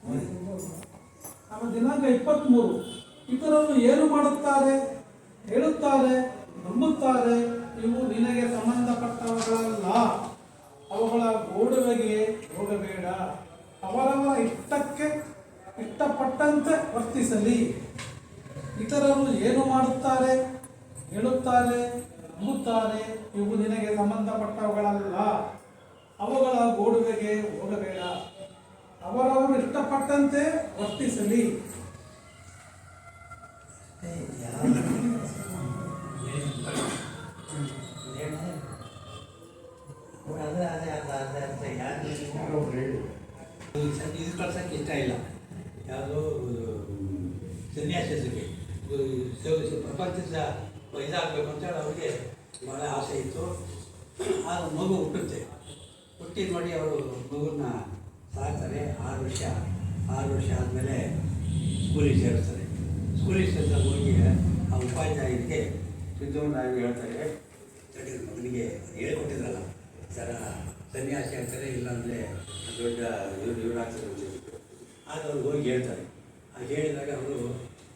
ಆಮೇಲೆ ದಿನಾಂಕ 23, ಇತರರು ಏನು ಮಾಡುತ್ತಾರೆ, ಹೇಳುತ್ತಾರೆ, ನಂಬುತ್ತಾರೆ, ಇವು ನಿನಗೆ ಸಂಬಂಧಪಟ್ಟವುಗಳಲ್ಲ. ಅವುಗಳ ಗೋಡುವೆಗೆ ಹೋಗಬೇಡ. ಅವರವರ ಇಷ್ಟಪಟ್ಟಂತೆ ವರ್ತಿಸಲಿ. ಇತರರು ಏನು ಮಾಡುತ್ತಾರೆ, ಹೇಳುತ್ತಾರೆ, ನಂಬುತ್ತಾರೆ, ಇವು ನಿನಗೆ ಸಂಬಂಧಪಟ್ಟವುಗಳಲ್ಲ. ಅವುಗಳ ಗೋಡುವೆಗೆ ಹೋಗಬೇಡ. ಅವರವರು ಇಷ್ಟಪಟ್ಟಂತೆ ವರ್ತಿಸಲಿ. ಇದು ಕಳ್ಸೋಕ್ಕೆ ಇಷ್ಟ ಇಲ್ಲ. ಯಾವುದೋ ಸನ್ಯಾಸಕ್ಕೆ ಪ್ರಪಂಚದ ಇದಾಗಬೇಕು ಅಂತೇಳಿ ಅವ್ರಿಗೆ ಭಾಳ ಆಸೆ ಇತ್ತು. ಆಗ ಮಗು ಹುಟ್ಟುತ್ತೆ. ಹುಟ್ಟಿ ನೋಡಿ ಅವರು ಮಗುನ ಸಾಕ್ತಾರೆ. 6 ವರ್ಷ ಆದಮೇಲೆ ಸ್ಕೂಲಿಗೆ ಸೇರಿಸ್ತಾರೆ. ಸ್ಕೂಲಿಗೆ ಸೇರಿಸಿದಾಗ ಹೋಗಿ ಆ ಉಪಾಧ್ಯಾಯರಿಗೆ ಸಿದ್ದರಾಮಯ್ಯ ಹೇಳ್ತಾರೆ, ಮಗನಿಗೆ ಹೇಳಿಕೊಟ್ಟಿದ್ರಲ್ಲ ಸರ ಸನ್ಯಾಸಿ ಆಗ್ತಾರೆ, ಇಲ್ಲಾಂದರೆ ದೊಡ್ಡ ಇವರಾಗ್ತಾರೆ ಅಂತ. ಆಗ ಅವ್ರು ಹೋಗಿ ಹೇಳ್ತಾರೆ. ಹಾಗೆ ಹೇಳಿದಾಗ ಅವರು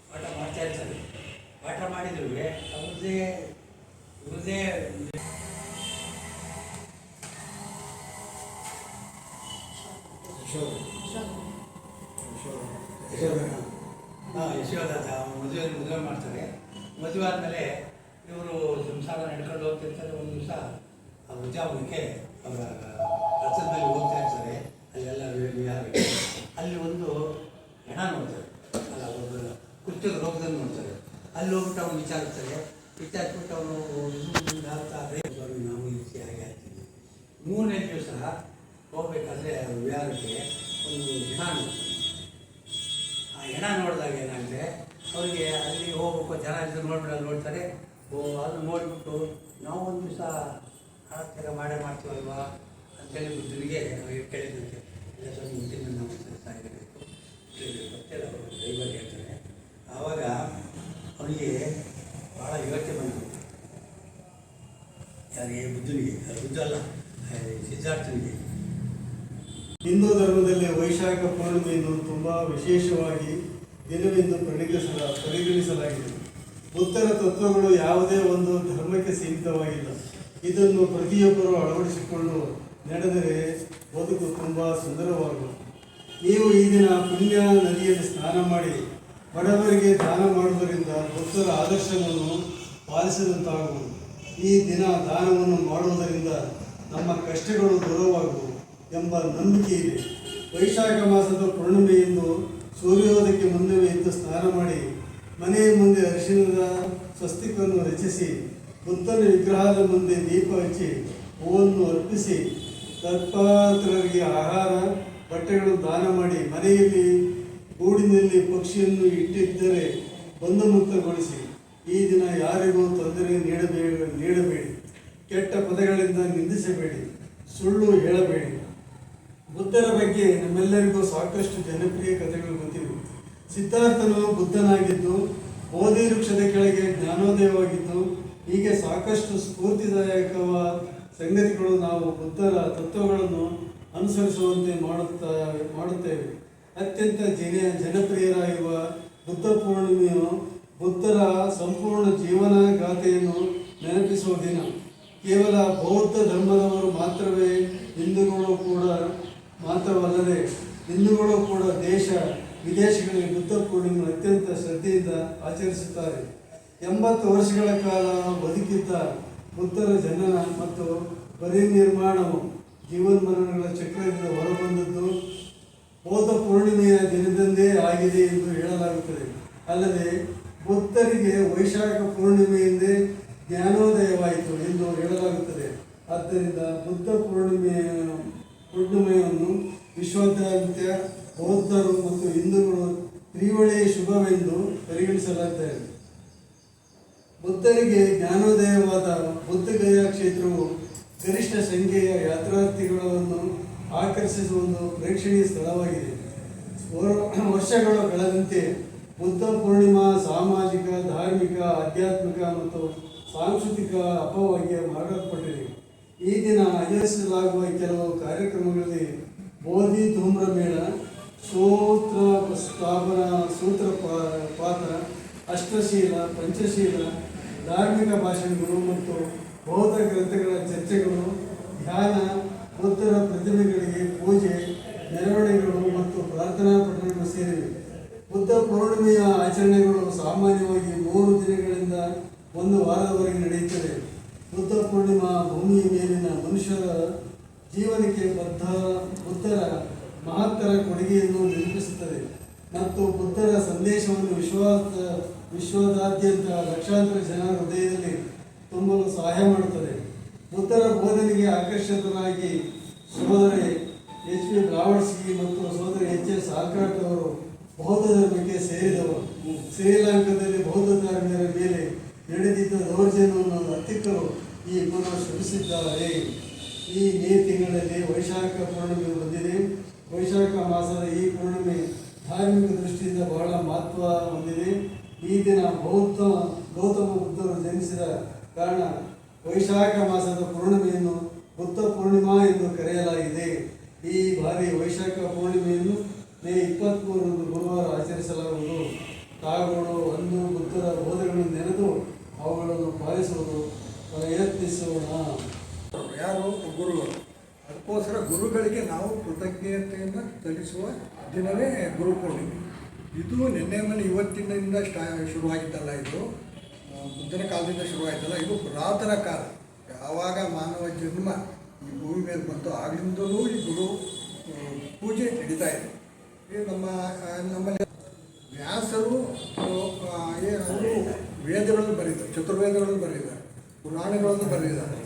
ಪಾಠ ಮಾಡ್ತಾ ಇರ್ತಾರೆ. ಪಾಠ ಮಾಡಿದ್ರು ಅವ್ರದ್ದೇ ಯಶೋಧ ಮದುವೆ ಮಾಡ್ತಾರೆ. ಮದುವೆ ಆದಮೇಲೆ ಇವರು ಸಂಸಾರ ನಡ್ಕೊಂಡು ಹೋಗ್ತಿರ್ತಾರೆ. ಒಂದು ದಿವಸ ಆ ವೃದ್ಧಾವನಕ್ಕೆ ಅವರ ರಥದ ಮೇಲೆ ಹೋಗ್ತಾ ಇರ್ತಾರೆ. ಅಲ್ಲೆಲ್ಲ ವಿಹಾರಕ್ಕೆ ಅಲ್ಲಿ ಒಂದು ಹೆಣ ನೋಡ್ತಾರೆ. ಅಲ್ಲ, ಒಂದು ಕುಷ್ಠದ ರೋಗದಲ್ಲಿ ನೋಡ್ತಾರೆ. ಅಲ್ಲಿ ಹೋಗ್ಬಿಟ್ಟು ಅವನು ವಿಚಾರಿಸ್ಬಿಟ್ಟು ಅವನು ಸ್ವಾಮಿ ನಾವು ಈ ರೀತಿ ಹಾಗೆ ಆಗ್ತೀವಿ. 3ನೇ ದಿವಸ ಹೋಗ್ಬೇಕಾದ್ರೆ ವಿಹಾರಕ್ಕೆ ಒಂದು ಹೆಣ ನೋಡ್ತಾರೆ. ಆ ಹೆಣ ನೋಡಿದಾಗ ಏನಾಗಿದೆ, ಅವರಿಗೆ ಅಲ್ಲಿ ಹೋಗ್ಬೇಕು, ಜನ ಇದ್ದು ನೋಡ್ತಾರೆ. ಅದು ನೋಡಿಬಿಟ್ಟು ನಾವು ಒಂದು ದಿವಸ ಹಣತ್ಯಾಗ ಮಾಡ್ತೀವಲ್ವಾ ಅಂತೇಳಿ ಬುದ್ಧನಿಗೆ ಕೇಳಿದಂತೆ. ಇಲ್ಲ ಸ್ವಾಮಿ, ಮುಂದಿನ ನಾವು ಸಾಯಬೇಕು ಅಂತೇಳಿ ಅವರು ದೈವಕ್ಕೆ ಹೇಳ್ತಾರೆ. ಆವಾಗ ಅವನಿಗೆ ಭಾಳ ಯೋಚನೆ ಬಂತು. ಯಾರಿಗೆ? ಬುದ್ಧನಿಗೆ. ಬುದ್ಧ ಅಲ್ಲ, ಸಿದ್ಧಾರ್ಥನಿಗೆ. ಹಿಂದೂ ಧರ್ಮದಲ್ಲಿ ವೈಶಾಖ ಪೂರ್ಣಿಮೆಯನ್ನು ತುಂಬ ವಿಶೇಷವಾಗಿ ದಿನವೆಂದು ಪರಿಗಣಿಸಲಾಗಿದೆ. ಬುದ್ಧರ ತತ್ವಗಳು ಯಾವುದೇ ಒಂದು ಧರ್ಮಕ್ಕೆ ಸೀಮಿತವಾಗಿಲ್ಲ. ಇದನ್ನು ಪ್ರತಿಯೊಬ್ಬರು ಅಳವಡಿಸಿಕೊಂಡು ನಡೆದರೆ ಬದುಕು ತುಂಬ ಸುಂದರವಾಗುವುದು. ನೀವು ಈ ದಿನ ಪುಣ್ಯ ನದಿಯಲ್ಲಿ ಸ್ನಾನ ಮಾಡಿ ಬಡವರಿಗೆ ದಾನ ಮಾಡುವುದರಿಂದ ಬುದ್ಧರ ಆದರ್ಶವನ್ನು ಪಾಲಿಸಿದಂತಾಗುವುದು. ಈ ದಿನ ದಾನವನ್ನು ಮಾಡುವುದರಿಂದ ನಮ್ಮ ಕಷ್ಟಗಳು ದೂರವಾಗುವುದು ಎಂಬ ನಂಬಿಕೆ ಇದೆ. ವೈಶಾಖ ಮಾಸದ ಪೂರ್ಣಿಮೆಯಂದು ಸೂರ್ಯೋದಯಕ್ಕೆ ಮುನ್ನವೇ ಎದ್ದು ಸ್ನಾನ ಮಾಡಿ ಮನೆಯ ಮುಂದೆ ಅರಿಶಿಣದ ಸ್ವಸ್ತಿಕವನ್ನು ರಚಿಸಿ ಬುದ್ಧನ ವಿಗ್ರಹದ ಮುಂದೆ ದೀಪ ಹಚ್ಚಿ ಹೂವನ್ನು ಅರ್ಪಿಸಿ ತತ್ಪಾತ್ರರಿಗೆ ಆಹಾರ ಬಟ್ಟೆಗಳು ದಾನ ಮಾಡಿ ಮನೆಯಲ್ಲಿ ಗೂಡಿನಲ್ಲಿ ಪಕ್ಷಿಯನ್ನು ಇಟ್ಟಿದ್ದರೆ ಬಂದು ಮುಕ್ತಗೊಳಿಸಿ. ಈ ದಿನ ಯಾರಿಗೂ ತೊಂದರೆ ನೀಡಬೇಡಿ. ಕೆಟ್ಟ ಪದಗಳಿಂದ ನಿಂದಿಸಬೇಡಿ. ಸುಳ್ಳು ಹೇಳಬೇಡಿ. ಬುದ್ಧರ ಬಗ್ಗೆ ನಮ್ಮೆಲ್ಲರಿಗೂ ಸಾಕಷ್ಟು ಜನಪ್ರಿಯ ಕಥೆಗಳು ಗೊತ್ತಿವೆ. ಸಿದ್ಧಾರ್ಥನು ಬುದ್ಧನಾಗಿದ್ದು, ಬೋಧಿ ವೃಕ್ಷದ ಕೆಳಗೆ ಜ್ಞಾನೋದಯವಾಗಿದ್ದು, ಹೀಗೆ ಸಾಕಷ್ಟು ಸ್ಫೂರ್ತಿದಾಯಕವಾದ ಸಂಗತಿಗಳು ನಾವು ಬುದ್ಧರ ತತ್ವಗಳನ್ನು ಅನುಸರಿಸುವಂತೆ ಮಾಡುತ್ತೇವೆ. ಅತ್ಯಂತ ಜನಪ್ರಿಯರಾಗಿರುವ ಬುದ್ಧ ಪೂರ್ಣಿಮೆಯು ಬುದ್ಧರ ಸಂಪೂರ್ಣ ಜೀವನ ಗಾಥೆಯನ್ನು ನೆನಪಿಸುವ ದಿನ. ಕೇವಲ ಬೌದ್ಧ ಧರ್ಮದವರು ಮಾತ್ರವಲ್ಲದೆ ಹಿಂದೂಗಳು ಕೂಡ ದೇಶ ವಿದೇಶಗಳಲ್ಲಿ ಬುದ್ಧ ಪೂರ್ಣಿಮೆ ಅತ್ಯಂತ ಶ್ರದ್ಧೆಯಿಂದ ಆಚರಿಸುತ್ತಾರೆ. 80 ವರ್ಷಗಳ ಕಾಲ ಬದುಕಿದ್ದ ಬುದ್ಧರ ಜನನ ಮತ್ತು ಪರಿನಿರ್ಮಾಣವು ಜೀವನ್ಮರಣಗಳ ಚಕ್ರದಿಂದ ಹೊರಬಂದದ್ದು ಬೌದ್ಧ ಪೂರ್ಣಿಮೆಯ ದಿನದಂದೇ ಆಗಿದೆ ಎಂದು ಹೇಳಲಾಗುತ್ತದೆ. ಅಲ್ಲದೆ ಬುದ್ಧರಿಗೆ ವೈಶಾಖ ಪೂರ್ಣಿಮೆಯಿಂದೇ ಜ್ಞಾನೋದಯವಾಯಿತು ಎಂದು ಹೇಳಲಾಗುತ್ತದೆ. ಆದ್ದರಿಂದ ಬುದ್ಧ ಪೂರ್ಣಿಮೆಯನ್ನು ವಿಶ್ವಾದ್ಯಂತ ಬೌದ್ಧರು ಮತ್ತು ಹಿಂದೂಗಳು ತ್ರಿವಳಿ ಶುಭವೆಂದು ಪರಿಗಣಿಸಲಾಗುತ್ತದೆ. ಬುದ್ಧರಿಗೆ ಜ್ಞಾನೋದಯವಾದ ಬುದ್ಧಗಯಾ ಕ್ಷೇತ್ರವು ಗರಿಷ್ಠ ಸಂಖ್ಯೆಯ ಯಾತ್ರಾರ್ಥಿಗಳನ್ನು ಆಕರ್ಷಿಸುವ ಒಂದು ಪ್ರೇಕ್ಷಣೀಯ ಸ್ಥಳವಾಗಿದೆ. ವರ್ಷಗಳು ಕಳೆದಂತೆ ಬುದ್ಧ ಪೂರ್ಣಿಮಾ ಸಾಮಾಜಿಕ, ಧಾರ್ಮಿಕ, ಆಧ್ಯಾತ್ಮಿಕ ಮತ್ತು ಸಾಂಸ್ಕೃತಿಕ ಹಬ್ಬವಾಗಿ ಮಾರ್ಪಟ್ಟಿದೆ. ಈ ದಿನ ಆಚರಿಸಲಾಗುವ ಕೆಲವು ಕಾರ್ಯಕ್ರಮಗಳಲ್ಲಿ ಬೋಧಿ ಧೂಮ್ರ ಮೇಳ, ಸೂತ್ರ ಸ್ಥಾಪನ ಸೂತ್ರ ಪಾತ್ರ, ಅಷ್ಟಶೀಲ, ಪಂಚಶೀಲ, ಧಾರ್ಮಿಕ ಭಾಷಣಗಳು ಮತ್ತು ಬೌದ್ಧ ಗ್ರಂಥಗಳ ಚರ್ಚೆಗಳು, ಧ್ಯಾನ, ಬುದ್ಧರ ಪ್ರತಿಮೆಗಳಿಗೆ ಪೂಜೆ, ಮೆರವಣಿಗೆಗಳು ಮತ್ತು ಪ್ರಾರ್ಥನಾ ಪಠಣಗಳು ಸೇರಿವೆ. ಬುದ್ಧ ಪೌರ್ಣಿಮೆಯ ಆಚರಣೆಗಳು ಸಾಮಾನ್ಯವಾಗಿ 3 ದಿನಗಳಿಂದ 1 ವಾರದವರೆಗೆ ನಡೆಯುತ್ತದೆ. ಬುದ್ಧ ಪೂರ್ಣಿಮಾ ಭೂಮಿಯ ಮೇಲಿನ ಮನುಷ್ಯರ ಜೀವನಕ್ಕೆ ಬುದ್ಧರ ಮಹತ್ತರ ಕೊಡುಗೆಯನ್ನು ನೆನಪಿಸುತ್ತದೆ ಮತ್ತು ಬುದ್ಧರ ಸಂದೇಶವನ್ನು ವಿಶ್ವದಾದ್ಯಂತ ಲಕ್ಷಾಂತರ ಜನರ ಹೃದಯದಲ್ಲಿ ತುಂಬಲು ಸಹಾಯ ಮಾಡುತ್ತದೆ. ಬುದ್ಧರ ಬೋಧನೆಗೆ ಆಕರ್ಷಿತರಾಗಿ ಸಹೋದರಿ HP ಬ್ಲಾವಟ್ಸ್ಕಿ ಮತ್ತು ಸಹೋದರಿ HS ಆಲ್ಕಾಟ್ ಅವರು ಬೌದ್ಧ ಧರ್ಮಕ್ಕೆ ಸೇರಿದವರು. ಶ್ರೀಲಂಕಾದಲ್ಲಿ ಬೌದ್ಧ ಧರ್ಮೀಯರ ಮೇಲೆ ನಡೆದಿದ್ದ ದೌರ್ಜನ್ಯವನ್ನು ಹತ್ತಿಕ್ಕಲು ಈ ಇಬ್ಬರು ಶ್ರಮಿಸಿದ್ದಾರೆ. ಈ ಮೇ ತಿಂಗಳಲ್ಲಿ ವೈಶಾಖ ಪೂರ್ಣಿಮೆ ಬಂದಿದೆ. ವೈಶಾಖ ಮಾಸದ ಈ ಪೂರ್ಣಿಮೆ ಧಾರ್ಮಿಕ ದೃಷ್ಟಿಯಿಂದ ಬಹಳ ಮಹತ್ವ ಹೊಂದಿದೆ. ಈ ದಿನ ಗೌತಮ ಬುದ್ಧರು ಜನಿಸಿದ ಕಾರಣ ವೈಶಾಖ ಮಾಸದ ಪೂರ್ಣಿಮೆಯನ್ನು ಬುದ್ಧ ಪೂರ್ಣಿಮಾ ಎಂದು ಕರೆಯಲಾಗಿದೆ. ಈ ಬಾರಿ ವೈಶಾಖ ಪೂರ್ಣಿಮೆಯನ್ನು ಮೇ 23ರಂದು ಗುರುವಾರ ಆಚರಿಸಲಾಗುವುದು. ತಾವುಗಳು ಅಂದು ಬುದ್ಧರ ಬೋಧನೆಗಳನ್ನು ನೆನೆದು ಅವುಗಳನ್ನು ಪಾಲಿಸುವುದು ಪ್ರಯತ್ನಿಸೋಣ. ಯಾರು ಗುರುಗಳು, ಅದಕ್ಕೋಸ್ಕರ ಗುರುಗಳಿಗೆ ನಾವು ಕೃತಜ್ಞತೆಯನ್ನು ಸಲ್ಲಿಸುವ ದಿನವೇ ಗುರು ಪೂರ್ಣಿಮೆ. ಇದು ನಿನ್ನೆ ಮೊನ್ನೆ ಇವತ್ತಿನಿಂದ ಶುರುವಾಗಿದ್ದಲ್ಲ, ಇದು ಬುದ್ಧನ ಕಾಲದಿಂದ ಶುರುವಾಯಿತಲ್ಲ. ಇದು ಪುರಾತನ ಕಾಲ, ಯಾವಾಗ ಮಾನವ ಜನ್ಮ ಈ ಭೂಮಿ ಮೇಲೆ ಬಂತು ಆಗಲಿಂದಲೂ ಈ ಗುರು ಪೂಜೆ ನಡೀತಾ ಇದೆ. ನಮ್ಮಲ್ಲಿ ವ್ಯಾಸರು ಅವರು ವೇದಗಳನ್ನು ಬರೆದಿದ್ದಾರೆ, ಚತುರ್ವೇದಗಳನ್ನು ಬರೆದಿದ್ದಾರೆ, ಪುರಾಣಗಳನ್ನು ಬರೆದಿದ್ದಾರೆ.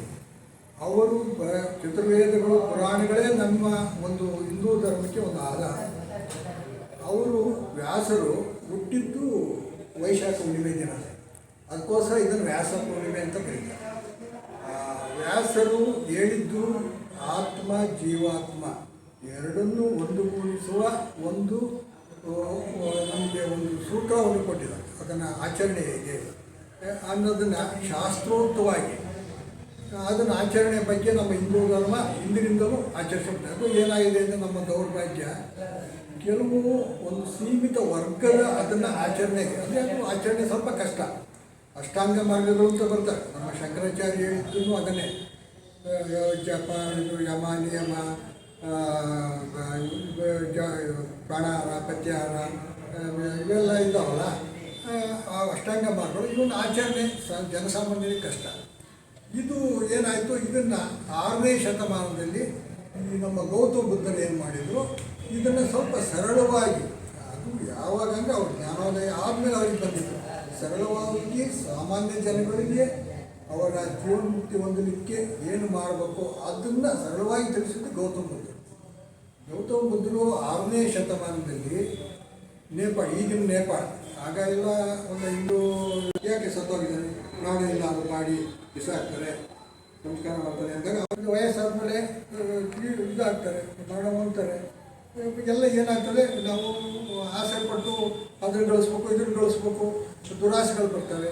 ಅವರು ಚತುರ್ವೇದಗಳು ಪುರಾಣಗಳೇ ನಮ್ಮ ಒಂದು ಹಿಂದೂ ಧರ್ಮಕ್ಕೆ ಒಂದು ಆಧಾರ. ಅವರು ವ್ಯಾಸರು ಹುಟ್ಟಿದ್ದು ವೈಶಾಖ ಹುಣ್ಣಿಮೆ ದಿನ, ಅದಕ್ಕೋಸ್ಕರ ಇದನ್ನು ವ್ಯಾಸ ಪೂರ್ಣಿಮೆ ಅಂತ ಕರೀತಾರೆ. ವ್ಯಾಸರು ಹೇಳಿದ್ದು ಆತ್ಮ ಜೀವಾತ್ಮ ಎರಡನ್ನೂ ಒಂದುಗೂಡಿಸುವ ಒಂದು ನಮಗೆ ಒಂದು ಸೂತ್ರವನ್ನು ಕೊಟ್ಟಿದ್ದಾರೆ. ಅದನ್ನು ಆಚರಣೆ ಹೇಗೆ ಅನ್ನೋದನ್ನು ಶಾಸ್ತ್ರೋಕ್ತವಾಗಿ ಅದನ್ನು ಆಚರಣೆ ಬಗ್ಗೆ ನಮ್ಮ ಹಿಂದೂ ಧರ್ಮ ಹಿಂದಿನಿಂದಲೂ ಆಚರಿಸುತ್ತೆ. ಅದು ಏನಾಗಿದೆ ಅಂದರೆ ನಮ್ಮ ದೌರ್ಭಾಗ್ಯ, ಕೆಲವು ಒಂದು ಸೀಮಿತ ವರ್ಗದ ಅದನ್ನು ಆಚರಣೆಗೆ ಅಂದರೆ ಅದು ಆಚರಣೆ ಸ್ವಲ್ಪ ಕಷ್ಟ. ಅಷ್ಟಾಂಗ ಮಾರ್ಗಗಳು ಅಂತ ಬರ್ತಾರೆ. ನಮ್ಮ ಶಂಕರಾಚಾರ್ಯ ಹೇಳಿದ್ದೂ ಅದನ್ನೇ ಯಮ ನಿಯಮ, ಪ್ರಾಣಾಹಾರ, ಪತ್ಯಾಹಾರ ಇವೆಲ್ಲ ಇದ್ದಾವಲ್ಲ, ಆ ಅಷ್ಟಾಂಗ ಮಾರ್ಗಗಳು ಇವನ್ನ ಆಚರಣೆ ಜನಸಾಮಾನ್ಯರಿಗೆ ಕಷ್ಟ. ಇದು ಏನಾಯಿತು, ಇದನ್ನು 6ನೇ ಶತಮಾನದಲ್ಲಿ ಈ ನಮ್ಮ ಗೌತಮ ಬುದ್ಧರು ಏನು ಮಾಡಿದರು, ಇದನ್ನು ಸ್ವಲ್ಪ ಸರಳವಾಗಿ, ಅದು ಯಾವಾಗಂದ್ರೆ ಅವ್ರು ಜ್ಞಾನೋದಯ ಆದಮೇಲೆ ಅವ್ರಿಗೆ ಬಂದಿತ್ತು, ಸರಳವಾಗಿ ಸಾಮಾನ್ಯ ಜನಗಳಿಗೆ ಅವರ ಜೀವನ್ಮುಕ್ತಿ ಹೊಂದಲಿಕ್ಕೆ ಏನು ಮಾಡಬೇಕು ಅದನ್ನು ಸರಳವಾಗಿ ತಿಳಿಸಿದ್ದು ಗೌತಮ ಬುದ್ಧರು. ಗೌತಮ ಬುದ್ಧರು 6ನೇ ಶತಮಾನದಲ್ಲಿ ನೇಪಾಳ, ಈಗಿನ ನೇಪಾಳ, ಆಗ ಎಲ್ಲ ಒಂದು ಹಿಂದೂ ಯಾಕೆ ಸತ್ತೋಗಿದ್ದಾರೆ, ಪ್ರಾಣ ಇಲ್ಲ ಅದು ಮಾಡಿ ಬಿಸಾಕ್ತಾರೆ, ಸಂಸ್ಕಾರ ಮಾಡ್ತಾರೆ ಅಂದಾಗ ಅವ್ರಿಗೆ ವಯಸ್ಸಾದ್ಮೇಲೆ ಇದಾಗ್ತಾರೆ, ಮರಣ ಹೊಂದ್ತಾರೆ. ಎಲ್ಲ ಏನಾಗ್ತದೆ, ನಾವು ಆಸೆ ಪಟ್ಟು ಅದನ್ನು ಗಳಿಸ್ಬೇಕು, ಇದನ್ನು ಗಳಿಸ್ಬೇಕು, ದುರಾಸೆಗಳು ಬರ್ತವೆ.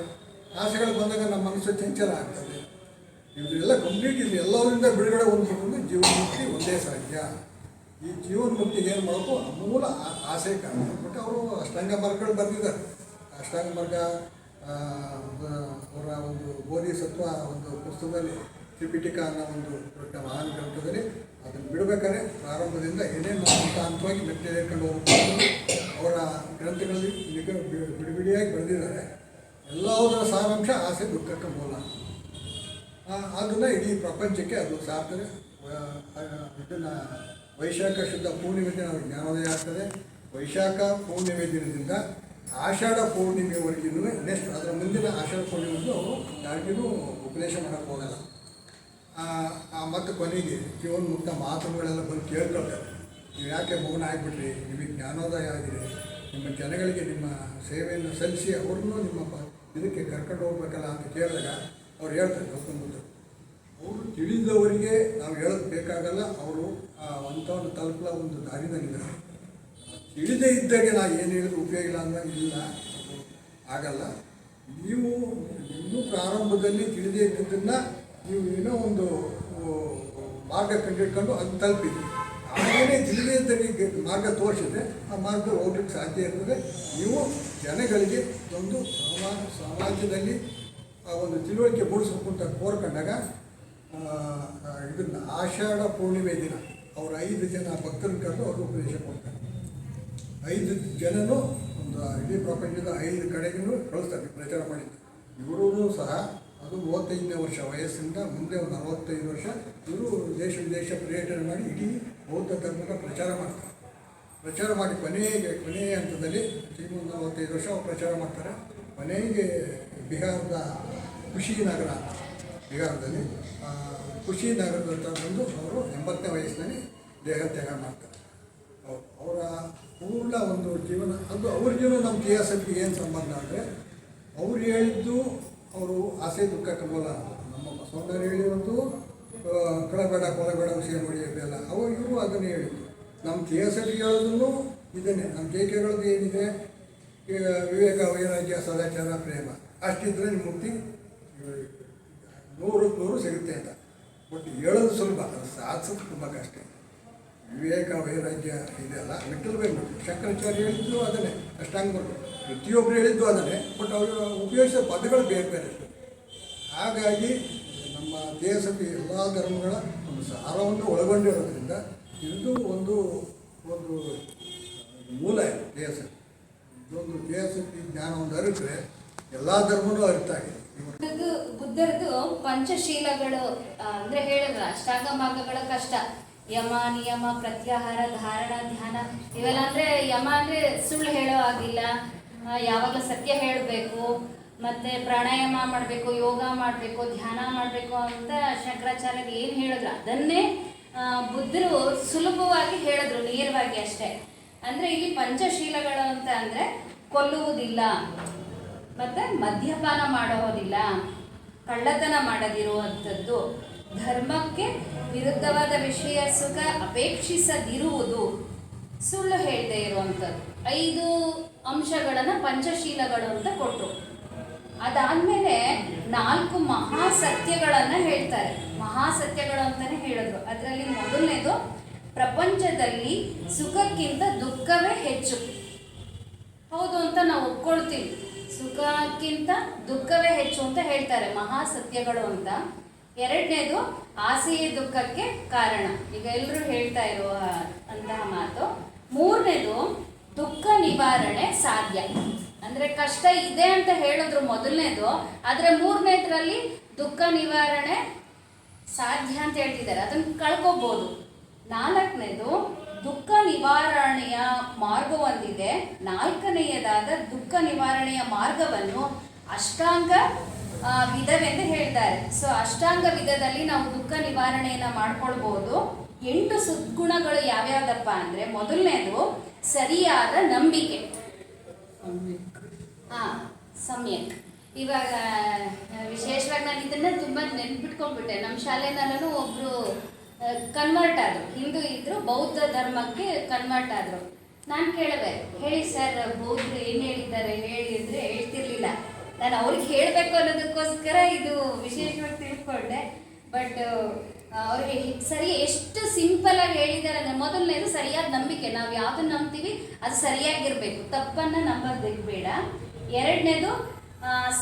ಆಸೆಗಳು ಬಂದಾಗ ನಮ್ಮ ಮನಸ್ಸು ಚಂಚಲ ಆಗ್ತದೆ. ಇದೆಲ್ಲ ಕಂಪ್ಲೀಟ್ ಇದೆ. ಎಲ್ಲರಿಂದ ಬಿಡುಗಡೆ ಹೊಂದಬೇಕು, ಜೀವನ್ಮುಕ್ತಿ ಒಂದೇ ಸಾಧ್ಯ. ಈ ಜೀವನ್ಮುಕ್ತಿಗೆ ಏನು ಮಾಡಬೇಕು, ಮೂಲ ಆಸೆ ಕಾರಣ. ಬಟ್ ಅವರು ಅಷ್ಟಾಂಗ ಮಾರ್ಗಗಳು ಬರೆದಿದ್ದಾರೆ. ಅಷ್ಟಾಂಗ ಮಾರ್ಗ ಅವರ ಒಂದು ಬೋಧಿಸತ್ವ ಒಂದು ಪುಸ್ತಕದಲ್ಲಿ, ತ್ರಿಪಿಟಕ ಅನ್ನೋ ಒಂದು ದೊಡ್ಡ ಮಹಾನ್ ಗ್ರಂಥದಲ್ಲಿ ಅದನ್ನು ಬಿಡಬೇಕಾದ್ರೆ ಪ್ರಾರಂಭದಿಂದ ಏನೇನು ಹಂತವಾಗಿ ಮೆಟ್ಟಿಕೊಂಡು ಹೋಗ್ಬೋದು ಅವರ ಗ್ರಂಥಗಳಲ್ಲಿ ಬಿಡಿಬಿಡಿಯಾಗಿ ಬರೆದಿದ್ದಾರೆ. ಎಲ್ಲದರ ಸಾರಾಂಶ ಆಸೆ ದುಃಖಕ್ಕೆ ಮೂಲ. ಅದನ್ನು ಇಡೀ ಪ್ರಪಂಚಕ್ಕೆ ಅದು ಸಾರ್ತದೆ. ಇದನ್ನು ವೈಶಾಖ ಶುದ್ಧ ಪೂರ್ಣಿಮೆ ದಿನ ಜ್ಞಾನೋದಯ ಆಗ್ತದೆ. ವೈಶಾಖ ಪೂರ್ಣಿಮೆ ದಿನದಿಂದ ಆಷಾಢ ಪೂರ್ಣಿಮೆವರೆಗೂ ನೆಕ್ಸ್ಟ್ ಅದರ ಮುಂದಿನ ಆಷಾಢ ಪೂರ್ಣಿಮೆಗೂ ಅವರು ಯಾರಿಗೂ ಉಪದೇಶ ಮಾಡೋಕ್ಕೆ ಹೋಗಲ್ಲ. ಮತ್ತು ಕೊನೆಗೆ ಜೀವನ್ಮುಕ್ತ ಮಾತುಗಳೆಲ್ಲ ಬಂದು ಕೇಳ್ಕೊಳ್ತಾರೆ, ನೀವು ಯಾಕೆ ಮೌನ ಆಗಿಬಿಟ್ರಿ, ನಿಮಗೆ ಜ್ಞಾನೋದಯ ಆಗಿದೆ, ನಿಮ್ಮ ಜನಗಳಿಗೆ ನಿಮ್ಮ ಸೇವೆಯನ್ನು ಸಲ್ಲಿಸಿ ಅವ್ರನ್ನೂ ನಿಮ್ಮ ಇದಕ್ಕೆ ಕರ್ಕೊಂಡು ಹೋಗ್ಬೇಕಲ್ಲ ಅಂತ ಕೇಳಿದಾಗ ಅವ್ರು ಹೇಳ್ತಾರೆ ಗೌತಮ ಬುದ್ಧರು, ಅವರು ತಿಳಿದವರಿಗೆ ನಾವು ಹೇಳೋದು ಬೇಕಾಗಲ್ಲ, ಅವರು ಅಂಥವನ್ನು ತಲುಪಲ ಒಂದು ದಾರಿನಲ್ಲಿದ್ದಾರೆ. ತಿಳಿದೇ ಇದ್ದಾಗೆ ನಾವು ಏನು ಹೇಳಿದ್ರು ಉಪಯೋಗ ಇಲ್ಲ ಅನ್ನೋದು ಇಲ್ಲ, ಆಗಲ್ಲ. ನೀವು ಇನ್ನೂ ಪ್ರಾರಂಭದಲ್ಲಿ ತಿಳಿದೇ ಇದ್ದದ್ದನ್ನು ನೀವು ಏನೋ ಒಂದು ಮಾರ್ಗ ಕಂಡಿಡ್ಕೊಂಡು ಅದು ತಲುಪಿದ್ರಿ. ಹಾಗೆಯೇ ತಿಳಿಯದರಿಗೆ ಮಾರ್ಗ ತೋರಿಸಿದ್ರೆ ಆ ಮಾರ್ಗ ಹೋಗ್ಲಿಕ್ಕೆ ಸಾಧ್ಯ ಇರ್ತದೆ. ನೀವು ಜನಗಳಿಗೆ ಒಂದು ಸಮಾಜದಲ್ಲಿ ಆ ಒಂದು ತಿಳುವಳಿಕೆ ಮೂಡಿಸ್ಬೇಕು ಅಂತ ಕೋರ್ಕೊಂಡಾಗ ಇದನ್ನು ಆಷಾಢ ಪೂರ್ಣಿಮೆ ದಿನ ಅವರು 5 ಜನ ಭಕ್ತರನ್ನು ಕರೆದು ಅವರು ಉಪದೇಶ ಕೊಡ್ತಾರೆ. 5 ಜನನು ಒಂದು ಇಡೀ ಪ್ರಪಂಚದ 5 ಕಡೆಗೂ ಕಳಿಸ್ತಾರೆ ಪ್ರಚಾರ ಮಾಡಿದ್ದಾರೆ. ಇವರೂ ಸಹ ಅದು 35ನೇ ವರ್ಷ ವಯಸ್ಸಿಂದ ಮುಂದೆ ಒಂದು 45 ವರ್ಷ ಇವರು ದೇಶ ವಿದೇಶ ಪರ್ಯಟನೆ ಮಾಡಿ ಇಡೀ ಬೌದ್ಧ ಧರ್ಮದ ಪ್ರಚಾರ ಮಾಡ್ತಾರೆ. ಪ್ರಚಾರ ಮಾಡಿ ಕೊನೆಯ ಹಂತದಲ್ಲಿ ಒಂದು 45 ವರ್ಷ ಅವ್ರು ಪ್ರಚಾರ ಮಾಡ್ತಾರೆ. ಕೊನೆಗೆ ಬಿಹಾರದ ಕುಶಿನಗರ ಬಿಹಾರದಲ್ಲಿ ಕುಶಿನಗರದ ಬಂದು ಅವರು 80ನೇ ವಯಸ್ಸಿನಲ್ಲಿ ದೇಹ ತ್ಯಾಗ ಮಾಡ್ತಾರೆ. ಅವರ ಪೂರ್ಣ ಒಂದು ಜೀವನ ಅದು ಅವ್ರಿಗೂ ನಮ್ಮ KSFಗೆ ಏನು ಸಂಬಂಧ ಅಂದರೆ ಅವ್ರು ಹೇಳಿದ್ದು ಅವರು ಆಸೆ ದುಃಖ ಕಮಲ ನಮ್ಮ ಬಸವಣ್ಣರು ಹೇಳಿರೋದು ಕಳಬೇಡ ಕೊಳಬೇಡ ವಿಷಯ ನೋಡಿ ಅಲ್ಲ ಇವರು ಅದನ್ನೇ ಹೇಳಿದ್ದು. ನಮ್ಮ KSFಗೆ ಹೇಳೋದನ್ನು ಇದನ್ನೇ ನಮ್ಮ KK ಏನಿದೆ ವಿವೇಕ ವೈರಾಗ್ಯ ಸದಾಚಾರ ಪ್ರೇಮ ಅಷ್ಟಿದ್ರೆ ನಿಮ್ಮ ಮುಕ್ತಿ 100 ಸಿಗುತ್ತೆ ಅಂತ. ಬಟ್ ಹೇಳೋದು ಸುಲಭ, ಅದು ಸಾಧಿಸೋದು ತುಂಬ ಕಷ್ಟ. ವಿವೇಕ ವೈರಾಗ್ಯ ಇದೆಲ್ಲ ವಿಠ್ಠಲ ಬಂದ್ಬಿಟ್ಟು ಶಂಕರಾಚಾರ್ಯ ಹೇಳಿದ್ದು ಅದನ್ನೇ, ಅಷ್ಟಾಂಗ ಪ್ರತಿಯೊಬ್ಬರು ಹೇಳಿದ್ದು ಅದನ್ನೇ. ಬಟ್ ಅವರು ಉಪಯೋಗಿಸೋ ಪದಗಳು ಬೇರೆ ಬೇರೆ. ಹಾಗಾಗಿ ನಮ್ಮ KSF ಎಲ್ಲ ಧರ್ಮಗಳ ಒಂದು ಸಾರವನ್ನು ಒಳಗೊಂಡಿರೋದ್ರಿಂದ ಇದು ಒಂದು ಮೂಲ ಇದೆ KSF. ಇದೊಂದು KSF ಜ್ಞಾನ ಒಂದು ಅರಿತರೆ ಎಲ್ಲ ಧರ್ಮನೂ ಅರಿತಾಗಿದೆ. ಬುದ್ಧರದು ಪಂಚಶೀಲಗಳು ಅಂದ್ರೆ ಹೇಳಿದ್ರು ಅಷ್ಟಾಂಗ ಮಾರ್ಗಗಳ ಕಷ್ಟ. ಯಮ ನಿಯಮ ಪ್ರತ್ಯಾಹಾರ ಧಾರಣ ಧ್ಯಾನ ಇವೆಲ್ಲ ಅಂದ್ರೆ ಯಮ ಅಂದ್ರೆ ಸುಳ್ಳು ಹೇಳೋ ಆಗಿಲ್ಲ, ಯಾವಾಗಲೂ ಸತ್ಯ ಹೇಳಬೇಕು, ಮತ್ತೆ ಪ್ರಾಣಾಯಾಮ ಮಾಡಬೇಕು, ಯೋಗ ಮಾಡಬೇಕು, ಧ್ಯಾನ ಮಾಡಬೇಕು ಅಂತ ಶಂಕರಾಚಾರ್ಯರು ಏನು ಹೇಳಿದ್ರು ಅದನ್ನೇ ಬುದ್ಧರು ಸುಲಭವಾಗಿ ಹೇಳಿದ್ರು, ನೇರವಾಗಿ ಅಷ್ಟೇ. ಅಂದ್ರೆ ಇಲ್ಲಿ ಪಂಚಶೀಲಗಳು ಅಂತ ಅಂದ್ರೆ ಕೊಲ್ಲುವುದಿಲ್ಲ, ಮತ್ತೆ ಮದ್ಯಪಾನ ಮಾಡೋದಿಲ್ಲ, ಕಳ್ಳತನ ಮಾಡದಿರುವಂಥದ್ದು, ಧರ್ಮಕ್ಕೆ ವಿರುದ್ಧವಾದ ವಿಷಯ ಸುಖ ಅಪೇಕ್ಷಿಸದಿರುವುದು, ಸುಳ್ಳು ಹೇಳದೆ ಇರುವಂಥದ್ದು. 5 ಅಂಶಗಳನ್ನು ಪಂಚಶೀಲಗಳು ಅಂತ ಕೊಟ್ಟರು. ಅದಾದಮೇಲೆ 4 ಮಹಾಸತ್ಯಗಳನ್ನು ಹೇಳ್ತಾರೆ. ಮಹಾಸತ್ಯಗಳು ಅಂತಲೇ ಹೇಳಿದ್ರು. ಅದರಲ್ಲಿ ಮೊದಲನೇದು ಪ್ರಪಂಚದಲ್ಲಿ ಸುಖಕ್ಕಿಂತ ದುಃಖವೇ ಹೆಚ್ಚು. ಹೌದು ಅಂತ ನಾವು ಒಪ್ಕೊಳ್ತೀವಿ, ಸುಖಕ್ಕಿಂತ ದುಃಖವೇ ಹೆಚ್ಚು ಅಂತ ಹೇಳ್ತಾರೆ ಮಹಾಸತ್ಯಗಳು ಅಂತ. 2ನೇದು ಆಸೆಯೇ ದುಃಖಕ್ಕೆ ಕಾರಣ, ಈಗ ಎಲ್ಲರೂ ಹೇಳ್ತಾ ಇರುವ ಅಂತಹ ಮಾತು. 3ನೇದು ದುಃಖ ನಿವಾರಣೆ ಸಾಧ್ಯ, ಅಂದರೆ ಕಷ್ಟ ಇದೆ ಅಂತ ಹೇಳಿದ್ರು ಮೊದಲನೇದು, ಆದರೆ 3ನೇದ್ರಲ್ಲಿ ದುಃಖ ನಿವಾರಣೆ ಸಾಧ್ಯ ಅಂತ ಹೇಳ್ತಿದ್ದಾರೆ, ಅದನ್ನು ಕಳ್ಕೊಬೋದು. 4ನೇದು ದುಃಖ ನಿವಾರಣೆಯ ಮಾರ್ಗ ಒಂದಿದೆ. 4ನೇಯದಾದ ದುಃಖ ನಿವಾರಣೆಯ ಮಾರ್ಗವನ್ನು ಅಷ್ಟಾಂಗ ವಿಧವೆಂದು ಹೇಳ್ತಾರೆ. ಸೊ ಅಷ್ಟಾಂಗ ವಿಧದಲ್ಲಿ ನಾವು ದುಃಖ ನಿವಾರಣೆಯನ್ನು ಮಾಡ್ಕೊಳ್ಬೋದು. 8 ಸದ್ಗುಣಗಳು ಯಾವ್ಯಾವ್ದಪ್ಪ ಅಂದರೆ ಮೊದಲನೇದು ಸರಿಯಾದ ನಂಬಿಕೆ, ಸಮ್ಯಕ್. ಇವಾಗ ವಿಶೇಷವಾಗಿ ನಾನು ಇದನ್ನು ತುಂಬ ನೆನ್ಪಿಟ್ಕೊಂಡ್ಬಿಟ್ಟೆ. ನಮ್ಮ ಶಾಲೆನಲ್ಲೂ ಒಬ್ಬರು ಕನ್ವರ್ಟ್ ಆದರು, ಹಿಂದೂ ಇದ್ದರು, ಬೌದ್ಧ ಧರ್ಮಕ್ಕೆ ಕನ್ವರ್ಟ್ ಆದರು. ನಾನು ಕೇಳಿದೆ, ಹೇಳಿ ಸರ್ ಬೌದ್ಧರು ಏನು ಹೇಳಿದ್ದಾರೆ ಹೇಳಿ ಅಂದರೆ ಹೇಳ್ತಿರ್ಲಿಲ್ಲ. ನಾನು ಅವ್ರಿಗೆ ಹೇಳಬೇಕು ಅನ್ನೋದಕ್ಕೋಸ್ಕರ ಇದು ವಿಶೇಷವಾಗಿ ತಿಳ್ಕೊಂಡೆ. ಬಟ್ ಅವ್ರಿಗೆ ಸರಿ ಎಷ್ಟು ಸಿಂಪಲಾಗಿ ಹೇಳಿದ್ದಾರೆ ಅಂದರೆ ಮೊದಲನೇದು ಸರಿಯಾದ ನಂಬಿಕೆ, ನಾವು ಯಾವುದನ್ನು ನಂಬ್ತೀವಿ ಅದು ಸರಿಯಾಗಿರಬೇಕು, ತಪ್ಪನ್ನು ನಂಬೋದಕ್ಕೆ ಬೇಡ. 2ನೇದು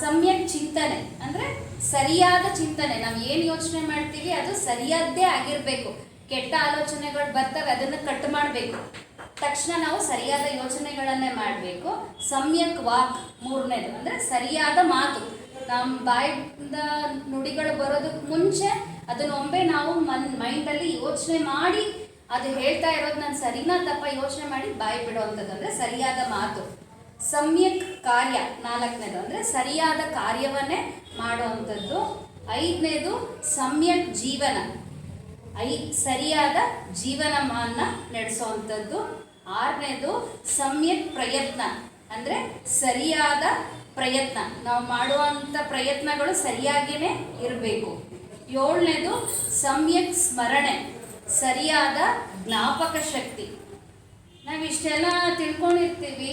ಸಮ್ಯಕ್ ಚಿಂತನೆ, ಅಂದರೆ ಸರಿಯಾದ ಚಿಂತನೆ, ನಾವು ಏನು ಯೋಚನೆ ಮಾಡ್ತೀವಿ ಅದು ಸರಿಯಾದ್ದೇ ಆಗಿರಬೇಕು. ಕೆಟ್ಟ ಆಲೋಚನೆಗಳು ಬರ್ತವೆ, ಅದನ್ನು ಕಟ್ ಮಾಡಬೇಕು, ತಕ್ಷಣ ನಾವು ಸರಿಯಾದ ಯೋಚನೆಗಳನ್ನೇ ಮಾಡಬೇಕು. ಸಮ್ಯಕ್ ವಾಕ್ 3ನೇದು, ಅಂದರೆ ಸರಿಯಾದ ಮಾತು, ನಮ್ಮ ಬಾಯಿಂದ ನುಡಿಗಳು ಬರೋದಕ್ಕೆ ಮುಂಚೆ ಅದನ್ನೊಮ್ಮೆ ನಾವು ಮೈಂಡಲ್ಲಿ ಯೋಚನೆ ಮಾಡಿ ಅದು ಹೇಳ್ತಾ ಇರೋದು ನಾನು ಸರಿನಾ ತಪ್ಪ ಯೋಚನೆ ಮಾಡಿ ಬಾಯಿ ಬಿಡುವಂಥದ್ದು, ಅಂದರೆ ಸರಿಯಾದ ಮಾತು. ಸಮ್ಯಕ್ ಕಾರ್ಯ 4ನೇದು, ಅಂದರೆ ಸರಿಯಾದ ಕಾರ್ಯವನ್ನೇ ಮಾಡುವಂಥದ್ದು. 5ನೇದು ಸಮ್ಯಕ್ ಜೀವನ, ಸರಿಯಾದ ಜೀವನವನ್ನು ನಡೆಸುವಂಥದ್ದು. 6ನೇದು ಸಮ್ಯಕ್ ಪ್ರಯತ್ನ, ಅಂದರೆ ಸರಿಯಾದ ಪ್ರಯತ್ನ, ನಾವು ಮಾಡುವಂಥ ಪ್ರಯತ್ನಗಳು ಸರಿಯಾಗಿಯೇ ಇರಬೇಕು. 7ನೇದು ಸಮ್ಯಕ್ ಸ್ಮರಣೆ, ಸರಿಯಾದ ಜ್ಞಾಪಕ ಶಕ್ತಿ. ನಾವು ಇಷ್ಟೆಲ್ಲ ತಿಳ್ಕೊಂಡಿರ್ತೀವಿ,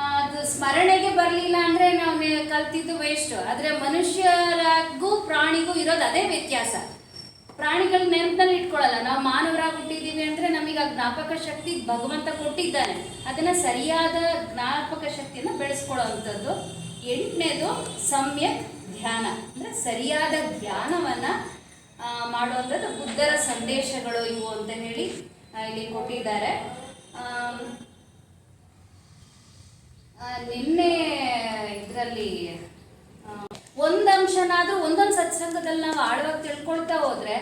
ಅದು ಸ್ಮರಣೆಗೆ ಬರಲಿಲ್ಲ ಅಂದರೆ ನಾವು ಕಲ್ತಿದ್ದು ವೇಸ್ಟು. ಆದರೆ ಮನುಷ್ಯರಾಗೂ ಪ್ರಾಣಿಗೂ ಇರೋದು ಅದೇ ವ್ಯತ್ಯಾಸ. ಪ್ರಾಣಿಗಳ ನೆನಪಿನಲ್ಲಿ ಇಟ್ಕೊಳ್ಳಲ್ಲ. ನಾವು ಮಾನವರಾಗಿ ಹುಟ್ಟಿದ್ದೀವಿ ಅಂದರೆ ನಮಗೆ ಆ ಜ್ಞಾಪಕ ಶಕ್ತಿ ಭಗವಂತ ಕೊಟ್ಟಿದ್ದಾನೆ. ಅದನ್ನು ಸರಿಯಾದ ಜ್ಞಾಪಕ ಶಕ್ತಿಯನ್ನು ಬೆಳೆಸ್ಕೊಳ್ಳೋವಂಥದ್ದು. 8ನೇದು ಸಮ್ಯಕ್ ಧ್ಯಾನ, ಅಂದರೆ ಸರಿಯಾದ ಧ್ಯಾನವನ್ನು ಮಾಡುವಂಥದ್ದು. ಬುದ್ಧರ ಸಂದೇಶಗಳು ಇವು ಅಂತ ಹೇಳಿ ಇಲ್ಲಿ ಕೊಟ್ಟಿದ್ದಾರೆ. ನಿನ್ನೆ ಇದರಲ್ಲಿ ಒಂದು ಅಂಶನಾದರೂ ಒಂದೊಂದು ಸತ್ಸಂಗದಲ್ಲಿ ನಾವು ಆಳವಾಗಿ ತಿಳ್ಕೊಳ್ತಾ ಹೋದ್ರೆ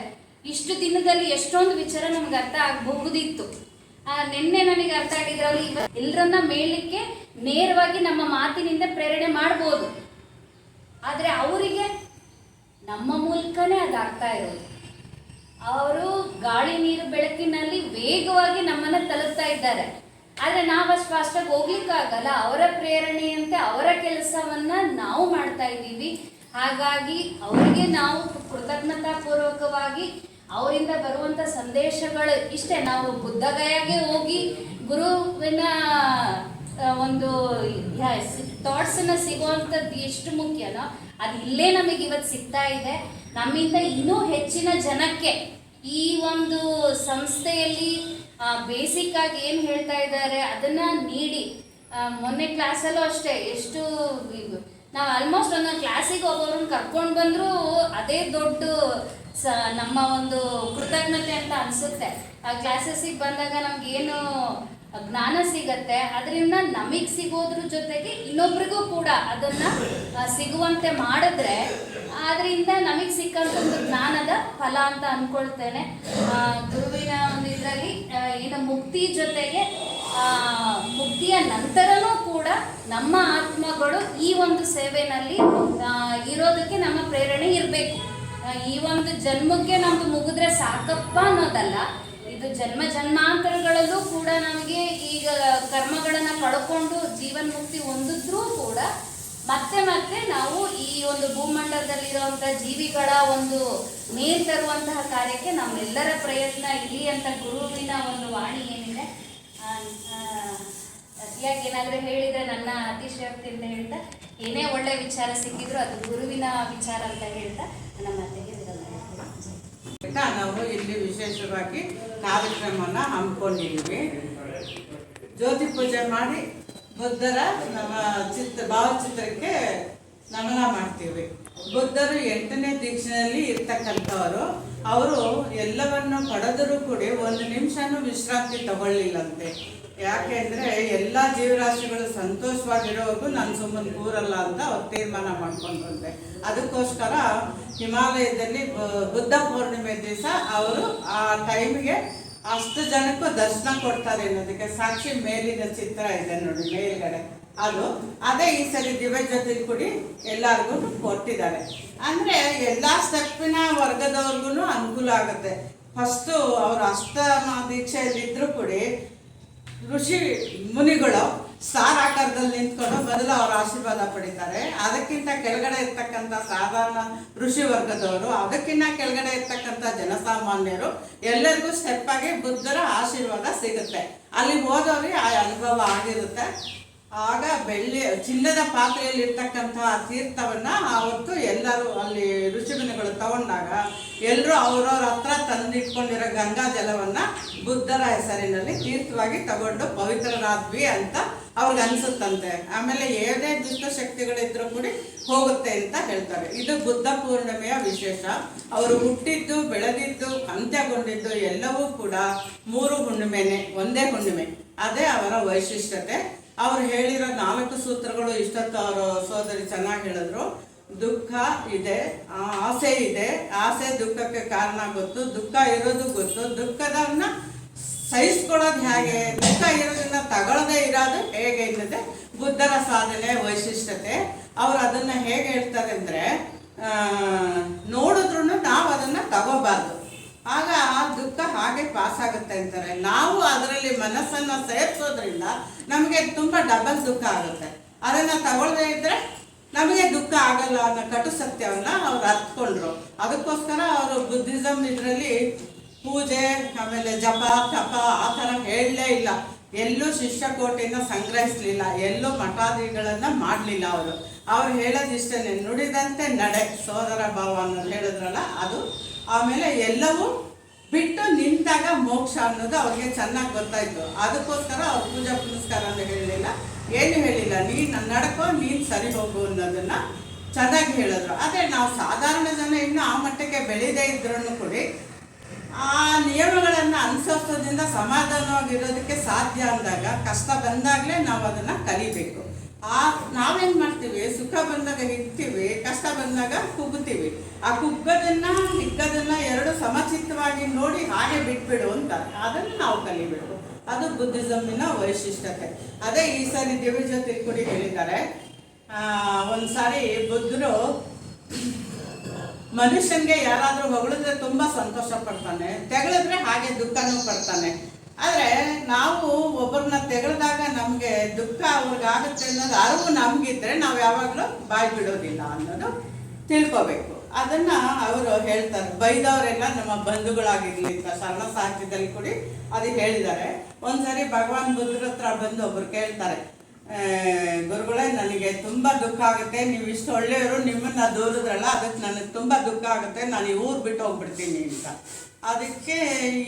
ಇಷ್ಟು ದಿನದಲ್ಲಿ ಎಷ್ಟೊಂದು ವಿಚಾರ ನಮ್ಗೆ ಅರ್ಥ ಆಗಬಹುದಿತ್ತು. ನಿನ್ನೆ ನನಗೆ ಅರ್ಥ ಆಗಿದ್ರಲ್ಲಿ ಎಲ್ಲರನ್ನ ಮೇಳಲಿಕ್ಕೆ ನೇರವಾಗಿ ನಮ್ಮ ಮಾತಿನಿಂದ ಪ್ರೇರಣೆ ಮಾಡ್ಬೋದು, ಆದರೆ ಅವರಿಗೆ ನಮ್ಮ ಮೂಲಕನೇ ಅದು ಆಗ್ತಾ ಇರೋದು. ಅವರು ಗಾಳಿ ನೀರು ಬೆಳಕಿನಲ್ಲಿ ವೇಗವಾಗಿ ನಮ್ಮನ್ನು ತಲುಪ್ತಾ ಇದ್ದಾರೆ, ಆದರೆ ನಾವು ಅಷ್ಟು ಫಾಸ್ಟಾಗಿ ಹೋಗ್ಲಿಕ್ಕಾಗಲ್ಲ. ಅವರ ಪ್ರೇರಣೆಯಂತೆ ಅವರ ಕೆಲಸವನ್ನ ನಾವು ಮಾಡ್ತಾ ಇದ್ದೀವಿ. ಹಾಗಾಗಿ ಅವರಿಗೆ ನಾವು ಕೃತಜ್ಞತಾಪೂರ್ವಕವಾಗಿ ಅವರಿಂದ ಬರುವಂಥ ಸಂದೇಶಗಳು ಇಷ್ಟೇ. ನಾವು ಬುದ್ಧಗಯಾಗೆ ಹೋಗಿ ಗುರುವಿನ ಒಂದು ಥಾಟ್ಸನ್ನು ಸಿಗುವಂಥದ್ದು ಎಷ್ಟು ಮುಖ್ಯನೋ ಅದು ಇಲ್ಲೇ ನಮಗೆ ಇವತ್ತು ಸಿಗ್ತಾ ಇದೆ. ನಮ್ಮಿಂದ ಇನ್ನೂ ಹೆಚ್ಚಿನ ಜನಕ್ಕೆ ಈ ಒಂದು ಸಂಸ್ಥೆಯಲ್ಲಿ ಬೇಸಿಕ್ ಆಗಿ ಏನು ಹೇಳ್ತಾ ಇದ್ದಾರೆ ಅದನ್ನು ನೀಡಿ. ಮೊನ್ನೆ ಕ್ಲಾಸಲ್ಲೂ ಅಷ್ಟೇ ಎಷ್ಟು ನಾವು ಆಲ್ಮೋಸ್ಟ್ ಒಂದೊಂದು ಕ್ಲಾಸಿಗೆ ಒಬ್ಬೊಬ್ರನ್ನ ಕರ್ಕೊಂಡು ಬಂದರೂ ಅದೇ ದೊಡ್ಡ ನಮ್ಮ ಒಂದು ಕೃತಜ್ಞತೆ ಅಂತ ಅನಿಸುತ್ತೆ. ಆ ಕ್ಲಾಸಸ್ಸಿಗೆ ಬಂದಾಗ ನಮಗೇನು ಜ್ಞಾನ ಸಿಗತ್ತೆ, ಅದರಿಂದ ನಮಗೆ ಸಿಗೋದ್ರ ಜೊತೆಗೆ ಇನ್ನೊಬ್ರಿಗೂ ಕೂಡ ಅದನ್ನು ಸಿಗುವಂತೆ ಮಾಡಿದ್ರೆ ಅದರಿಂದ ನಮಗೆ ಸಿಕ್ಕಂಥ ಒಂದು ಜ್ಞಾನದ ಫಲ ಅಂತ ಅಂದ್ಕೊಳ್ತೇನೆ. ಗುರುವಿನ ಒಂದು ಇದರಲ್ಲಿ ಏನು ಮುಕ್ತಿ ಜೊತೆಗೆ ಮುಕ್ತಿಯ ನಂತರನೂ ಕೂಡ ನಮ್ಮ ಆತ್ಮಗಳು ಈ ಒಂದು ಸೇವೆನಲ್ಲಿ ಇರೋದಕ್ಕೆ ನಮ್ಮ ಪ್ರೇರಣೆ ಇರಬೇಕು. ಈ ಒಂದು ಜನ್ಮಕ್ಕೆ ನಮ್ದು ಮುಗಿದ್ರೆ ಸಾಕಪ್ಪ ಅನ್ನೋದಲ್ಲ, ಇದು ಜನ್ಮ ಜನ್ಮಾಂತರಗಳಲ್ಲೂ ಕೂಡ ನಮಗೆ ಈಗ ಕರ್ಮಗಳನ್ನು ಕಳ್ಕೊಂಡು ಜೀವನ್ ಮುಕ್ತಿ ಹೊಂದಿದ್ರೂ ಕೂಡ ಮತ್ತೆ ಮತ್ತೆ ನಾವು ಈ ಒಂದು ಭೂಮಂಡಲದಲ್ಲಿರುವಂಥ ಜೀವಿಗಳ ಒಂದು ಮೇಲ್ ತರುವಂತಹ ಕಾರ್ಯಕ್ಕೆ ನಮ್ಮೆಲ್ಲರ ಪ್ರಯತ್ನ ಇರಲಿ ಅಂತ ಗುರುವಿನ ಒಂದು ವಾಣಿ ಏನಿದೆ. ಅತಿಯಾಗಿ ಏನಾದರೂ ಹೇಳಿದರೆ ನನ್ನ ಅತಿಶಯೋಕ್ತಿಯಿಂದ ಹೇಳ್ತಾ, ಏನೇ ಒಳ್ಳೆ ವಿಚಾರ ಸಿಕ್ಕಿದ್ರು ಅದು ಗುರುವಿನ ವಿಚಾರ ಅಂತ ಹೇಳ್ತಾ ನನ್ನ ಮಾತಿಗೆ ವಿರಾಮ ಹೇಳ್ತೀನಿ. ನಾವು ಇಲ್ಲಿ ವಿಶೇಷವಾಗಿ ಕಾರ್ಯಕ್ರಮವನ್ನು ಹಮ್ಮಿಕೊಂಡಿದ್ದೀವಿ. ಜ್ಯೋತಿ ಪೂಜೆ ಮಾಡಿ ಬುದ್ಧರ ನಮ್ಮ ಭಾವಚಿತ್ರಕ್ಕೆ ನಮನ ಮಾಡ್ತೀವಿ. ಬುದ್ಧರು 8ನೇ ದೀಕ್ಷೆಯಲ್ಲಿ ಇರ್ತಕ್ಕಂಥವರು. ಅವರು ಎಲ್ಲವನ್ನು ಪಡೆದರೂ ಕೂಡ ಒಂದು ನಿಮಿಷನೂ ವಿಶ್ರಾಂತಿ ತಗೊಳ್ಳಿಲ್ಲಂತೆ. ಯಾಕೆಂದರೆ ಎಲ್ಲ ಜೀವರಾಶಿಗಳು ಸಂತೋಷವಾಗಿರೋವರೆಗೂ ನಾನು ಸುಮ್ಮನೆ ಕೂರಲ್ಲ ಅಂತ ಅವ್ರು ತೀರ್ಮಾನ ಮಾಡ್ಕೊಂಡ್ರಂತೆ. ಅದಕ್ಕೋಸ್ಕರ ಹಿಮಾಲಯದಲ್ಲಿ ಬುದ್ಧ ಪೂರ್ಣಿಮೆ ದಿವಸ ಅವರು ಆ ಟೈಮಿಗೆ ಅಷ್ಟು ಜನಕ್ಕೂ ದರ್ಶನ ಕೊಡ್ತಾರೆ ಅನ್ನೋದಕ್ಕೆ ಸಾಕ್ಷಿ ಮೇಲಿನ ಚಿತ್ರ ಇದೆ ನೋಡಿ ಮೇಲ್ಗಡೆ, ಅದೇ ಈ ಸರಿ ದಿವ್ಯ ಜ್ಯೋತಿ ಕೂಡಿ ಎಲ್ಲರಿಗೂ ಕೊಟ್ಟಿದ್ದಾರೆ. ಅಂದರೆ ಎಲ್ಲ ಸ್ಟೆಪ್ಪಿನ ವರ್ಗದವ್ರಿಗೂ ಅನುಕೂಲ ಆಗುತ್ತೆ. ಫಸ್ಟು ಅವರು ಅಷ್ಟಮ ದೀಕ್ಷೆಯಲ್ಲಿದ್ದರೂ ಕೂಡ ಋಷಿ ಮುನಿಗಳು ಸ್ಟಾರ್ ಆಕಾರದಲ್ಲಿ ನಿಂತ್ಕೊಂಡು ಮೊದಲು ಅವರ ಆಶೀರ್ವಾದ ಪಡಿತಾರೆ. ಅದಕ್ಕಿಂತ ಕೆಳಗಡೆ ಇರ್ತಕ್ಕಂಥ ಸಾಧಾರಣ ಋಷಿ ವರ್ಗದವರು, ಅದಕ್ಕಿಂತ ಕೆಳಗಡೆ ಇರ್ತಕ್ಕಂಥ ಜನಸಾಮಾನ್ಯರು ಎಲ್ಲರಿಗೂ ಸ್ಟೆಪ್ ಆಗಿ ಬುದ್ಧರ ಆಶೀರ್ವಾದ ಸಿಗುತ್ತೆ. ಅಲ್ಲಿ ಹೋದವ್ರಿಗೆ ಆ ಅನುಭವ ಆಗಿರುತ್ತೆ. ಆಗ ಚಿನ್ನದ ಪಾತ್ರೆಯಲ್ಲಿ ಇರ್ತಕ್ಕಂತಹ ತೀರ್ಥವನ್ನು ಆವತ್ತು ಎಲ್ಲರೂ ಅಲ್ಲಿ ಋಷಿಮುನಿಗಳು ತಗೊಂಡಾಗ ಎಲ್ಲರೂ ಅವ್ರವ್ರ ಹತ್ರ ತಂದಿಟ್ಕೊಂಡಿರೋ ಗಂಗಾ ಜಲವನ್ನು ಬುದ್ಧರ ಹೆಸರಿನಲ್ಲಿ ತೀರ್ಥವಾಗಿ ತಗೊಂಡು ಪವಿತ್ರರಾದ್ವಿ ಅಂತ ಅವ್ರಿಗೆ ಅನಿಸುತ್ತಂತೆ. ಆಮೇಲೆ ಏನೇ ದುಷ್ಟಶಕ್ತಿಗಳಿದ್ರೂ ಕೂಡ ಹೋಗುತ್ತೆ ಅಂತ ಹೇಳ್ತಾರೆ. ಇದು ಬುದ್ಧ ಪೂರ್ಣಿಮೆಯ ವಿಶೇಷ. ಅವರು ಹುಟ್ಟಿದ್ದು, ಬೆಳೆದಿದ್ದು, ಅಂತ್ಯಗೊಂಡಿದ್ದು ಎಲ್ಲವೂ ಕೂಡ 3 ಹುಣ್ಣಿಮೆನೆ, ಒಂದೇ ಹುಣ್ಣಿಮೆ. ಅದೇ ಅವರ ವೈಶಿಷ್ಟ್ಯತೆ. ಅವ್ರು ಹೇಳಿರೋ 4 ಸೂತ್ರಗಳು ಇಷ್ಟೊತ್ತು ಅವರು ಸೋದರಿ ಚೆನ್ನಾಗಿ ಹೇಳಿದ್ರು. ದುಃಖ ಇದೆ, ಆಸೆ ಇದೆ, ಆಸೆ ದುಃಖಕ್ಕೆ ಕಾರಣ ಗೊತ್ತು, ದುಃಖ ಇರೋದು ಗೊತ್ತು, ದುಃಖದನ್ನ ಸಹಿಸ್ಕೊಳ್ಳೋದು ಹೇಗೆ, ದುಃಖ ಇರೋದನ್ನ ತಗೊಳ್ಳದೆ ಇರೋದು ಹೇಗೆ ಎನ್ನುತ್ತೆ ಬುದ್ಧರ ಸಾಧನೆ ವೈಶಿಷ್ಟ್ಯತೆ. ಅವ್ರು ಅದನ್ನು ಹೇಗೆ ಹೇಳ್ತಾರೆ ಅಂದರೆ, ನೋಡಿದ್ರು ನಾವು ಅದನ್ನು ತಗೋಬಾರ್ದು, ಆಗ ಆ ದುಃಖ ಹಾಗೆ ಪಾಸ್ ಆಗುತ್ತೆ ಅಂತಾರೆ. ನಾವು ಅದರಲ್ಲಿ ಮನಸ್ಸನ್ನು ಸೇರಿಸೋದ್ರಿಂದ ನಮಗೆ ತುಂಬ ಡಬಲ್ ದುಃಖ ಆಗುತ್ತೆ. ಅದನ್ನು ತಗೊಳ್ಳದೇ ಇದ್ದರೆ ನಮಗೆ ದುಃಖ ಆಗಲ್ಲ ಅನ್ನೋ ಕಟು ಸತ್ಯವನ್ನು ಅವ್ರು ಅರ್ಥಕೊಂಡ್ರು. ಅದಕ್ಕೋಸ್ಕರ ಅವರು ಬುದ್ಧಿಸಮ್ ಇದರಲ್ಲಿ ಪೂಜೆ, ಆಮೇಲೆ ಜಪ ತಪ ಆ ಥರ ಹೇಳಲೇ ಇಲ್ಲ. ಎಲ್ಲೂ ಶಿಷ್ಯಕೋಟೆಯನ್ನು ಸಂಗ್ರಹಿಸಲಿಲ್ಲ, ಎಲ್ಲೂ ಮಠಾದಿಗಳನ್ನು ಮಾಡಲಿಲ್ಲ. ಅವರು ಹೇಳೋದಿಷ್ಟೇ, ನುಡಿದಂತೆ ನಡೆ, ಸೋದರ ಭಾವ ಅನ್ನೋದು ಹೇಳಿದ್ರಲ್ಲ ಅದು ಆಮೇಲೆ ಎಲ್ಲವೂ ಬಿಟ್ಟು ನಿಂತಾಗ ಮೋಕ್ಷ ಅನ್ನೋದು ಅವ್ರಿಗೆ ಚೆನ್ನಾಗಿ ಗೊತ್ತಾಯ್ತು. ಅದಕ್ಕೋಸ್ಕರ ಅವ್ರು ಪೂಜಾ ಪುನಸ್ಕಾರನ ಹೇಳಲಿಲ್ಲ, ಏನು ಹೇಳಿಲ್ಲ, ನೀನು ನಡ್ಕೋ, ನೀನು ಸರಿ ಹೋಗು ಅನ್ನೋದನ್ನ ಚೆನ್ನಾಗಿ ಹೇಳಿದ್ರು. ಅದೇ ನಾವು ಸಾಧಾರಣ ಜನ ಇನ್ನೂ ಆ ಮಟ್ಟಕ್ಕೆ ಬೆಳೆದೇ ಇದ್ರೂ ಕೂಡ ಆ ನಿಯಮಗಳನ್ನು ಅನುಸರಿಸೋದ್ರಿಂದ ಸಮಾಧಾನವಾಗಿರೋದಕ್ಕೆ ಸಾಧ್ಯ ಅಂದಾಗ, ಕಷ್ಟ ಬಂದಾಗಲೇ ನಾವು ಅದನ್ನು ಕಲಿಬೇಕು. ನಾವೇನು ಮಾಡ್ತೀವಿ, ಸುಖ ಬಂದಾಗ ಹಿಗ್ತೀವಿ, ಕಷ್ಟ ಬಂದಾಗ ಕುಗ್ತೀವಿ. ಆ ಕುಗ್ಗೋದನ್ನ ಹಿಗ್ಗೋದನ್ನ ಎರಡು ಸಮಚಿತ್ತವಾಗಿ ನೋಡಿ ಹಾಗೆ ಬಿಟ್ಬಿಡು ಅಂತ ಅದನ್ನು ನಾವು ಕಲಿಬೇಕು. ಅದು ಬುದ್ಧಿಸಮ್ಮಿನ ವೈಶಿಷ್ಟ್ಯತೆ. ಅದೇ ಈ ಸಾರಿ ದಿವ್ಯಜ್ಯೋತಿ ಕೂಡ ಹೇಳಿದ್ದಾರೆ. ಒಂದು ಸಾರಿ ಬುದ್ಧರು ಮನುಷ್ಯನಿಗೆ ಯಾರಾದರೂ ಹೊಗಳಿದ್ರೆ ತುಂಬ ಸಂತೋಷ ಪಡ್ತಾನೆ, ತೆಗಳಿದ್ರೆ ಹಾಗೆ ದುಃಖನೂ ಪಡ್ತಾನೆ. ಆದರೆ ನಾವು ಒಬ್ಬರನ್ನ ತೆಗೆದಾಗ ನಮಗೆ ದುಃಖ ಅವ್ರಿಗಾಗುತ್ತೆ ಅನ್ನೋದು ಅರಿವು ನಮಗಿದ್ರೆ ನಾವು ಯಾವಾಗಲೂ ಬಾಯಿ ಬಿಡೋದಿಲ್ಲ ಅನ್ನೋದು ತಿಳ್ಕೋಬೇಕು. ಅದನ್ನು ಅವರು ಹೇಳ್ತಾರೆ. ಬೈದವರೆಲ್ಲ ನಮ್ಮ ಬಂಧುಗಳಾಗಿರಲಿ ಅಂತ ಶರಣ ಸಾಹಿತ್ಯದಲ್ಲಿ ಕೂಡ ಅದು ಹೇಳಿದ್ದಾರೆ. ಒಂದ್ಸರಿ ಭಗವಾನ್ ಬುದ್ಧರ ಹತ್ರ ಬಂದು ಒಬ್ಬರು ಕೇಳ್ತಾರೆ, ಗುರುಗಳೇ ನನಗೆ ತುಂಬ ದುಃಖ ಆಗುತ್ತೆ, ನೀವು ಇಷ್ಟು ಒಳ್ಳೆಯವರು, ನಿಮ್ಮನ್ನು ದೂರಿದ್ರಲ್ಲ, ಅದಕ್ಕೆ ನನಗೆ ತುಂಬ ದುಃಖ ಆಗುತ್ತೆ, ನಾನು ಈ ಊರು ಬಿಟ್ಟು ಹೋಗ್ಬಿಡ್ತೀನಿ ಅಂತ. ಅದಕ್ಕೆ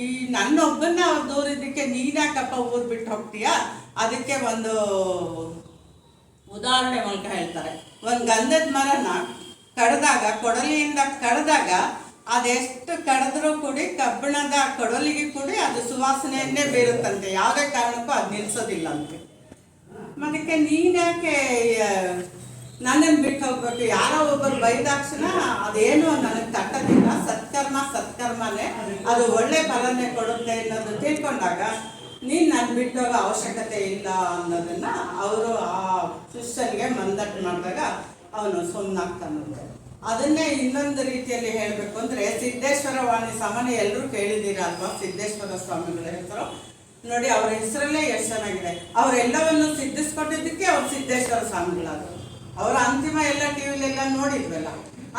ಈ ನನ್ನೊಬ್ಬನ್ನ ಅವ್ರು ದೂರಿದ್ದಕ್ಕೆ ನೀನ್ಯಾಕಪ್ಪ ಊರು ಬಿಟ್ಟು ಹೋಗ್ತೀಯಾ? ಅದಕ್ಕೆ ಒಂದು ಉದಾಹರಣೆ ಮೂಲಕ ಹೇಳ್ತಾರೆ. ಒಂದು ಗಂಧದ ಮರನ ಕಡ್ದಾಗ, ಕೊಡಲಿಯಿಂದ ಕಡ್ದಾಗ ಅದೆಷ್ಟು ಕಡಿದ್ರೂ ಕೂಡ ಕಬ್ಬಿಣದ ಕೊಡಲಿಗೆ ಕೂಡ ಅದು ಸುವಾಸನೆಯನ್ನೇ ಬೀರುತ್ತಂತೆ, ಯಾವುದೇ ಕಾರಣಕ್ಕೂ ಅದು ನಿಲ್ಲಿಸೋದಿಲ್ಲ ಅಂತೆ. ಅದಕ್ಕೆ ನೀನ್ಯಾಕೆ ನನ್ನನ್ನು ಬಿಟ್ಟು ಹೋಗ್ಬೇಕು? ಯಾರೋ ಒಬ್ಬರು ಬೈದಾಕ್ಷಣ ಅದೇನು ನನಗೆ ತಟ್ಟೋದಿಲ್ಲ, ಸತ್ಕರ್ಮನೇ ಅದು ಒಳ್ಳೆ ಫಲನೇ ಕೊಡುತ್ತೆ ಅನ್ನೋದು ತಿಳ್ಕೊಂಡಾಗ ನೀನು ನನ್ನ ಬಿಟ್ಟೋಗೋ ಅವಶ್ಯಕತೆ ಇಲ್ಲ ಅನ್ನೋದನ್ನ ಅವರು ಆ ಶಿಷ್ಯನಿಗೆ ಮಂದಟ್ಟು ಮಾಡಿದಾಗ ಅವನು ಸುಮ್ಮನಾಗ್ತಾನಂತೆ. ಅದನ್ನೇ ಇನ್ನೊಂದು ರೀತಿಯಲ್ಲಿ ಹೇಳಬೇಕು ಅಂದರೆ, ಸಿದ್ದೇಶ್ವರ ವಾಣಿ ಸಾಮಾನ್ಯ ಎಲ್ಲರೂ ಕೇಳಿದ್ದೀರಲ್ವಾ, ಸಿದ್ದೇಶ್ವರ ಸ್ವಾಮಿಗಳ ಹೆಸರು ನೋಡಿ. ಅವರ ಹೆಸರಲ್ಲೇ ಎಷ್ಟು ಚೆನ್ನಾಗಿದೆ. ಅವರೆಲ್ಲವನ್ನು ಸಿದ್ಧಿಸ್ಕೊಟ್ಟಿದ್ದಕ್ಕೆ ಅವ್ರು ಸಿದ್ದೇಶ್ವರ ಸ್ವಾಮಿಗಳಾದರು. ಅವರ ಅಂತಿಮ ಎಲ್ಲ ಟಿ ವಿಲೆಲ್ಲ ನೋಡಿದ್ವಲ್ಲ.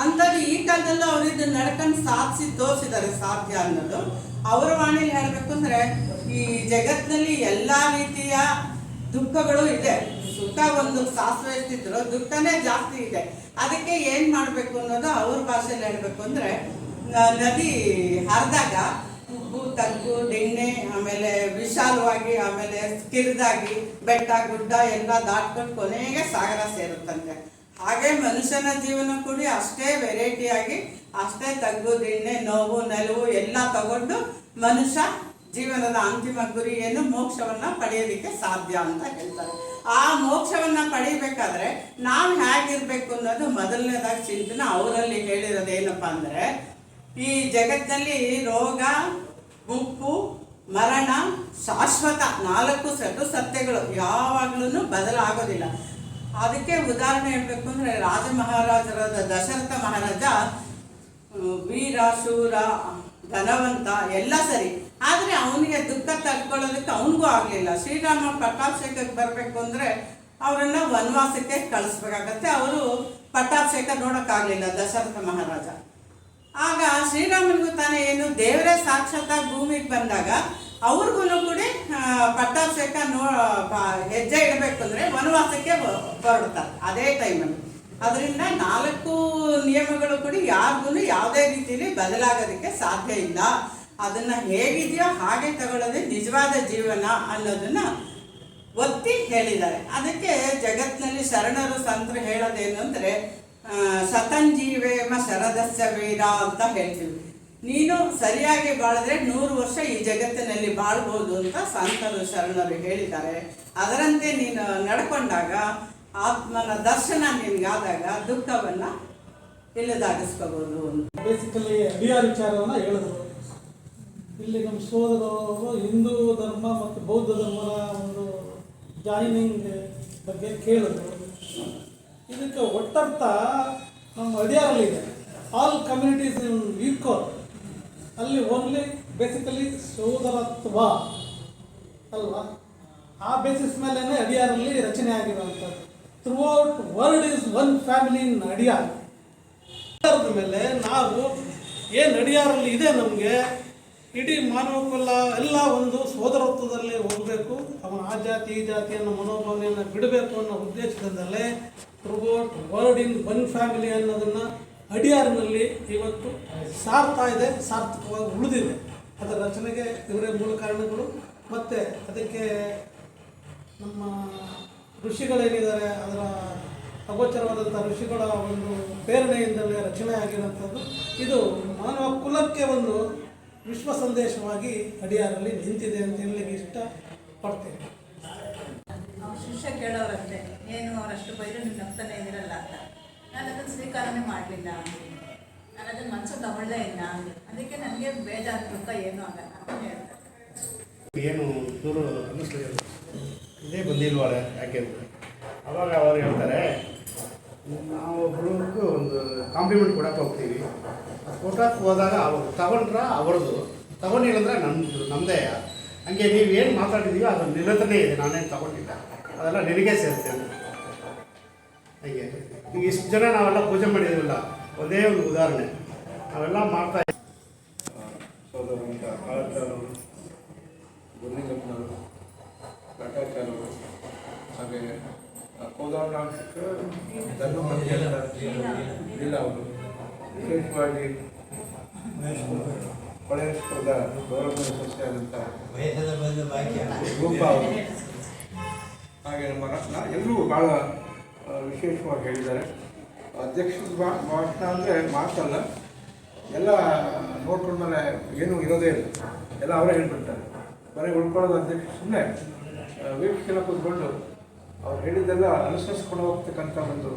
ಅಂಥದ್ದು ಈ ಕಾಲದಲ್ಲೂ ಅವರಿದ್ದು ನಡ್ಕೊಂಡು ಸಾಧಿಸಿ ತೋರಿಸಿದ್ದಾರೆ ಸಾಧ್ಯ ಅನ್ನೋದು. ಅವರ ವಾಣಿಲಿ ಹೇಳಬೇಕು ಅಂದರೆ, ಈ ಜಗತ್ತಿನಲ್ಲಿ ಎಲ್ಲ ರೀತಿಯ ದುಃಖಗಳು ಇದೆ. ಸುಖ ಒಂದು ಸಾಸಿವೆ ಎಷ್ಟಿದ್ರು ದುಃಖನೇ ಜಾಸ್ತಿ ಇದೆ. ಅದಕ್ಕೆ ಏನು ಮಾಡಬೇಕು ಅನ್ನೋದು ಅವ್ರ ಭಾಷೆಯಲ್ಲಿ ಹೇಳಬೇಕು ಅಂದರೆ, ನದಿ ಹರಿದಾಗ ಉಬ್ಬು, ತಗ್ಗು, ದಿಣ್ಣೆ, ಆಮೇಲೆ ವಿಶಾಲವಾಗಿ, ಆಮೇಲೆ ಕಿರಿದಾಗಿ, ಬೆಟ್ಟ ಗುಡ್ಡ ಎಲ್ಲ ದಾಟ್ಕೊಂಡು ಕೊನೆಗೆ ಸಾಗರ ಸೇರುತ್ತಂತೆ. ಹಾಗೆ ಮನುಷ್ಯನ ಜೀವನ ಕೂಡ ಅಷ್ಟೇ ವೆರೈಟಿಯಾಗಿ, ಅಷ್ಟೇ ತಗ್ಗು, ದಿಣ್ಣೆ, ನೋವು, ನಲಿವು ಎಲ್ಲ ತಗೊಂಡು ಮನುಷ್ಯ ಜೀವನದ ಅಂತಿಮ ಗುರಿ ಏನು, ಮೋಕ್ಷವನ್ನು ಪಡೆಯೋದಕ್ಕೆ ಸಾಧ್ಯ ಅಂತ ಹೇಳ್ತಾರೆ. ಆ ಮೋಕ್ಷವನ್ನು ಪಡಿಬೇಕಾದ್ರೆ ನಾವು ಹೇಗಿರ್ಬೇಕು ಅನ್ನೋದು ಮೊದಲನೇದಾಗಿ ಚಿಂತನೆ ಅವರಲ್ಲಿ ಹೇಳಿರೋದೇನಪ್ಪ ಅಂದರೆ, ಈ ಜಗತ್ತಿನಲ್ಲಿ ರೋಗ, ಮುಪ್ಪು, ಮರಣ ಶಾಶ್ವತ 4 ಸತ್ಯಗಳು ಯಾವಾಗ್ಲೂ ಬದಲಾಗೋದಿಲ್ಲ. ಅದಕ್ಕೆ ಉದಾಹರಣೆ ಹೇಳಬೇಕು ಅಂದರೆ, ರಾಜ ಮಹಾರಾಜರಾದ ದಶರಥ ಮಹಾರಾಜ ವೀರ, ಶೂರ, ಧನವಂತ ಎಲ್ಲ ಸರಿ, ಆದರೆ ಅವನಿಗೆ ದುಃಖ ತಡ್ಕೊಳ್ಳೋದಕ್ಕೆ ಅವನಿಗೂ ಆಗಲಿಲ್ಲ. ಶ್ರೀರಾಮ ಪಟ್ಟಾಭಿಷೇಕಕ್ಕೆ ಬರಬೇಕು ಅಂದರೆ ಅವರನ್ನು ವನವಾಸಕ್ಕೆ ಕಳಿಸ್ಬೇಕಾಗತ್ತೆ. ಅವರು ಪಟ್ಟಾಭಿಷೇಕ ನೋಡೋಕ್ಕಾಗಲಿಲ್ಲ ದಶರಥ ಮಹಾರಾಜ. ಆಗ ಶ್ರೀರಾಮನಿಗೂ ತಾನೇ ಏನು ದೇವರೇ ಸಾಕ್ಷಾತ್ತಾಗಿ ಭೂಮಿಗೆ ಬಂದಾಗ ಅವ್ರಿಗೂ ಕೂಡ ಪಟ್ಟಾಭಿಷೇಕ ಹೆಜ್ಜೆ ಇಡಬೇಕು ಅಂದರೆ ವನವಾಸಕ್ಕೆ ಹೊರಡ್ತಾರೆ ಅದೇ ಟೈಮಲ್ಲಿ. ಅದರಿಂದ 4 ನಿಯಮಗಳು ಕೂಡ ಯಾರಿಗೂ ಯಾವುದೇ ರೀತಿಯಲ್ಲಿ ಬದಲಾಗೋದಕ್ಕೆ ಸಾಧ್ಯ ಇಲ್ಲ. ಅದನ್ನು ಹೇಗಿದೆಯೋ ಹಾಗೆ ತಗೊಳ್ಳೋದೇ ನಿಜವಾದ ಜೀವನ ಅನ್ನೋದನ್ನು ಒತ್ತಿ ಹೇಳಿದ್ದಾರೆ. ಅದಕ್ಕೆ ಜಗತ್ತಿನಲ್ಲಿ ಶರಣರು ಸಂತರು ಹೇಳೋದೇನು ಅಂದರೆ, ಶತಂಜೀವೇಮ ಶರದಸ್ಯ ವೀರ ಅಂತ ಹೇಳ್ತೀವಿ. ನೀನು ಸರಿಯಾಗಿ ಬಾಳಿದ್ರೆ 100 ವರ್ಷ ಈ ಜಗತ್ತಿನಲ್ಲಿ ಬಾಳ್ಬೋದು ಅಂತ ಸಂತರು ಶರಣರು ಹೇಳಿದ್ದಾರೆ. ಅದರಂತೆ ನೀನು ನಡ್ಕೊಂಡಾಗ, ಆತ್ಮನ ದರ್ಶನ ನಿನಗಾದಾಗ ದುಃಖವನ್ನು ಇಲ್ಲದಾಗಿಸ್ಕೋಬೋದು. ಬೇಸಿಕಲಿ ಅಡಿಯಾರ್ ವಿಚಾರವನ್ನು ಹೇಳಿದ್ರು. ಇಲ್ಲಿ ನಮ್ಮ ಸೋದರರು ಹಿಂದೂ ಧರ್ಮ ಮತ್ತು ಬೌದ್ಧ ಧರ್ಮದ ಒಂದು ಜಾಯಿನಿಂಗ್ ಬಗ್ಗೆ ಕೇಳಿದ್ರು. ಇದಕ್ಕೆ ಒಟ್ಟರ್ಥ ನಮ್ಮ ಅಡಿಯಾರಲ್ಲಿದೆ. All communities in equal. ಅಲ್ಲಿ ಓನ್ಲಿ ಬೇಸಿಕಲಿ ಸೋದರತ್ವ ಅಲ್ವಾ, ಆ ಬೇಸಿಸ್ ಮೇಲೇ ಅಡಿಯಾರಲ್ಲಿ ರಚನೆ ಆಗಿರುವಂಥದ್ದು. Throughout world is one family in Adiyar. ಅಡಿಯಾರದ ಮೇಲೆ ನಾವು ಏನು ಅಡಿಯಾರಲ್ಲಿ ಇದೆ, ನಮಗೆ ಇಡೀ ಮಾನವ ಕುಲ ಎಲ್ಲ ಒಂದು ಸೋದರತ್ವದಲ್ಲಿ ಹೋಗಬೇಕು. ಅವನ ಆ ಜಾತಿ ಈ ಜಾತಿಯನ್ನು ಮನೋಭಾವನೆಯನ್ನು ಬಿಡಬೇಕು ಅನ್ನೋ ಉದ್ದೇಶದಿಂದಲೇ throughout world in one family ಅನ್ನೋದನ್ನು ಅಡಿಯಾರಿನಲ್ಲಿ ಇವತ್ತು ಸಾರ್ತಾ ಇದೆ, ಸಾರ್ಥಕವಾಗಿ ಉಳಿದಿದೆ. ಅದರ ರಚನೆಗೆ ಇವರೇ ಮೂಲ ಕಾರಣಗಳು. ಮತ್ತು ಅದಕ್ಕೆ ನಮ್ಮ ಋಷಿಗಳೇನಿದ್ದಾರೆ, ಅದರ ಅಗೋಚರವಾದಂಥ ಋಷಿಗಳ ಒಂದು ಪ್ರೇರಣೆಯಿಂದಲೇ ರಚನೆ ಆಗಿರೋಂಥದ್ದು. ಇದು ಮಾನವ ಕುಲಕ್ಕೆ ಒಂದು ವಿಶ್ವ ಸಂದೇಶವಾಗಿ ಅಡಿಯಾರಲ್ಲಿ ನಿಂತಿದೆ ಅಂತ ಹೇಳಲಿಕ್ಕೆ ಇಷ್ಟಪಡ್ತೇನೆ. ಅವ್ರ ಶಿಷ್ಯ ಕೇಳೋರಂತೆ, ಏನು ಅವರಷ್ಟು ಬೈದು ನೀವು ನಗ್ತಾನೆ ಇದಿರಲ್ಲ ಅಂತ. ನಾನು ಅದನ್ನು ಸ್ವೀಕಾರನೇ ಮಾಡಲಿಲ್ಲ, ನಾನು ಅದನ್ನು ಮನಸ್ಸು ತಗೊಳ್ಳೇ ಇಲ್ಲ, ಅದಕ್ಕೆ ನನಗೆ ಬೇಜಾರು ದುಃಖ ಏನೂ ಆಗಲ್ಲ ಅಂತ ಹೇಳ್ತಾರೆ. ಏನು ಚೂರು ಅನ್ನಿಸ್ಲಿಲ್ಲ, ಇದೇ ಬಂದಿಲ್ವಾಳೆ ಯಾಕೆ ಅಂತ. ಅವಾಗ ಅವರು ಹೇಳ್ತಾರೆ, ನಾವು ಒಬ್ಬರಿಗೂ ಒಂದು ಕಾಂಪ್ಲಿಮೆಂಟ್ ಕೊಡೋಕೆ ಹೋಗ್ತೀವಿ, ಕೊಟ್ಟಕ್ಕೆ ಹೋದಾಗ ಅವರು ತಗೊಂಡ್ರ ಅವ್ರದ್ದು, ತಗೊಂಡಿಲ್ಲ ಅಂದರೆ ನಮ್ಮದೇ. ಹಂಗೆ ನೀವು ಏನು ಮಾತಾಡಿದ್ದೀವಿ ಅದು ನಿನ್ನತ್ರನೇ ಇದೆ, ನಾನೇನು ತಗೊಂಡಿಲ್ಲ, ಅದೆಲ್ಲ ನಿನಗೆ ಸೇರುತ್ತೆ ಅಂತ. ಹಾಗೆ ಈಗ ಇಷ್ಟು ಜನ ನಾವೆಲ್ಲ ಪೂಜೆ ಮಾಡಿದ್ರಲ್ಲ, ಒಂದೇ ಒಂದು ಉದಾಹರಣೆ ನಾವೆಲ್ಲ ಮಾಡ್ತಾ ಸೋದರಂತ ಕಾಳಾಚಾರ್ಯರು, ಗುರುಲಿಂಗಪ್ಪನವರು, ಭಟ್ಟಾಚಾರ್ಯರು, ಹಾಗೆ ಕೋದಾವನಾಂಶಕ ಲೀಲಾ ಅವರು, ವಿಶೇಷವಾಗಿ ಹೊಳೆಸ್ಪದ ಗೌರವ ಸದಸ್ಯ ಆದಂಥ ರೂಪ ಅವರು, ಹಾಗೆ ನಮ್ಮ ಎಲ್ಲರೂ ಭಾಳ ವಿಶೇಷವಾಗಿ ಹೇಳಿದ್ದಾರೆ. ಅಧ್ಯಕ್ಷದ ಭಾಷಣ ಅಂದರೆ ಮಾತಲ್ಲ, ಎಲ್ಲ ನೋಡ್ಕೊಂಡ್ಮೇಲೆ ಏನೂ ಇರೋದೇ ಇಲ್ಲ, ಎಲ್ಲ ಅವರೇ ಹೇಳ್ಬಿಡ್ತಾರೆ. ಬರೀ ಉಳ್ಕೊಳ್ಳೋದು ಅಧ್ಯಕ್ಷ ಸುಮ್ಮನೆ ವೀಕ್ಷಕರ ಕೂತ್ಕೊಂಡು ಅವ್ರು ಹೇಳಿದ್ದೆಲ್ಲ ಅನುಸರಿಸ್ಕೊಂಡು ಹೋಗ್ತಕ್ಕಂಥ ಒಂದು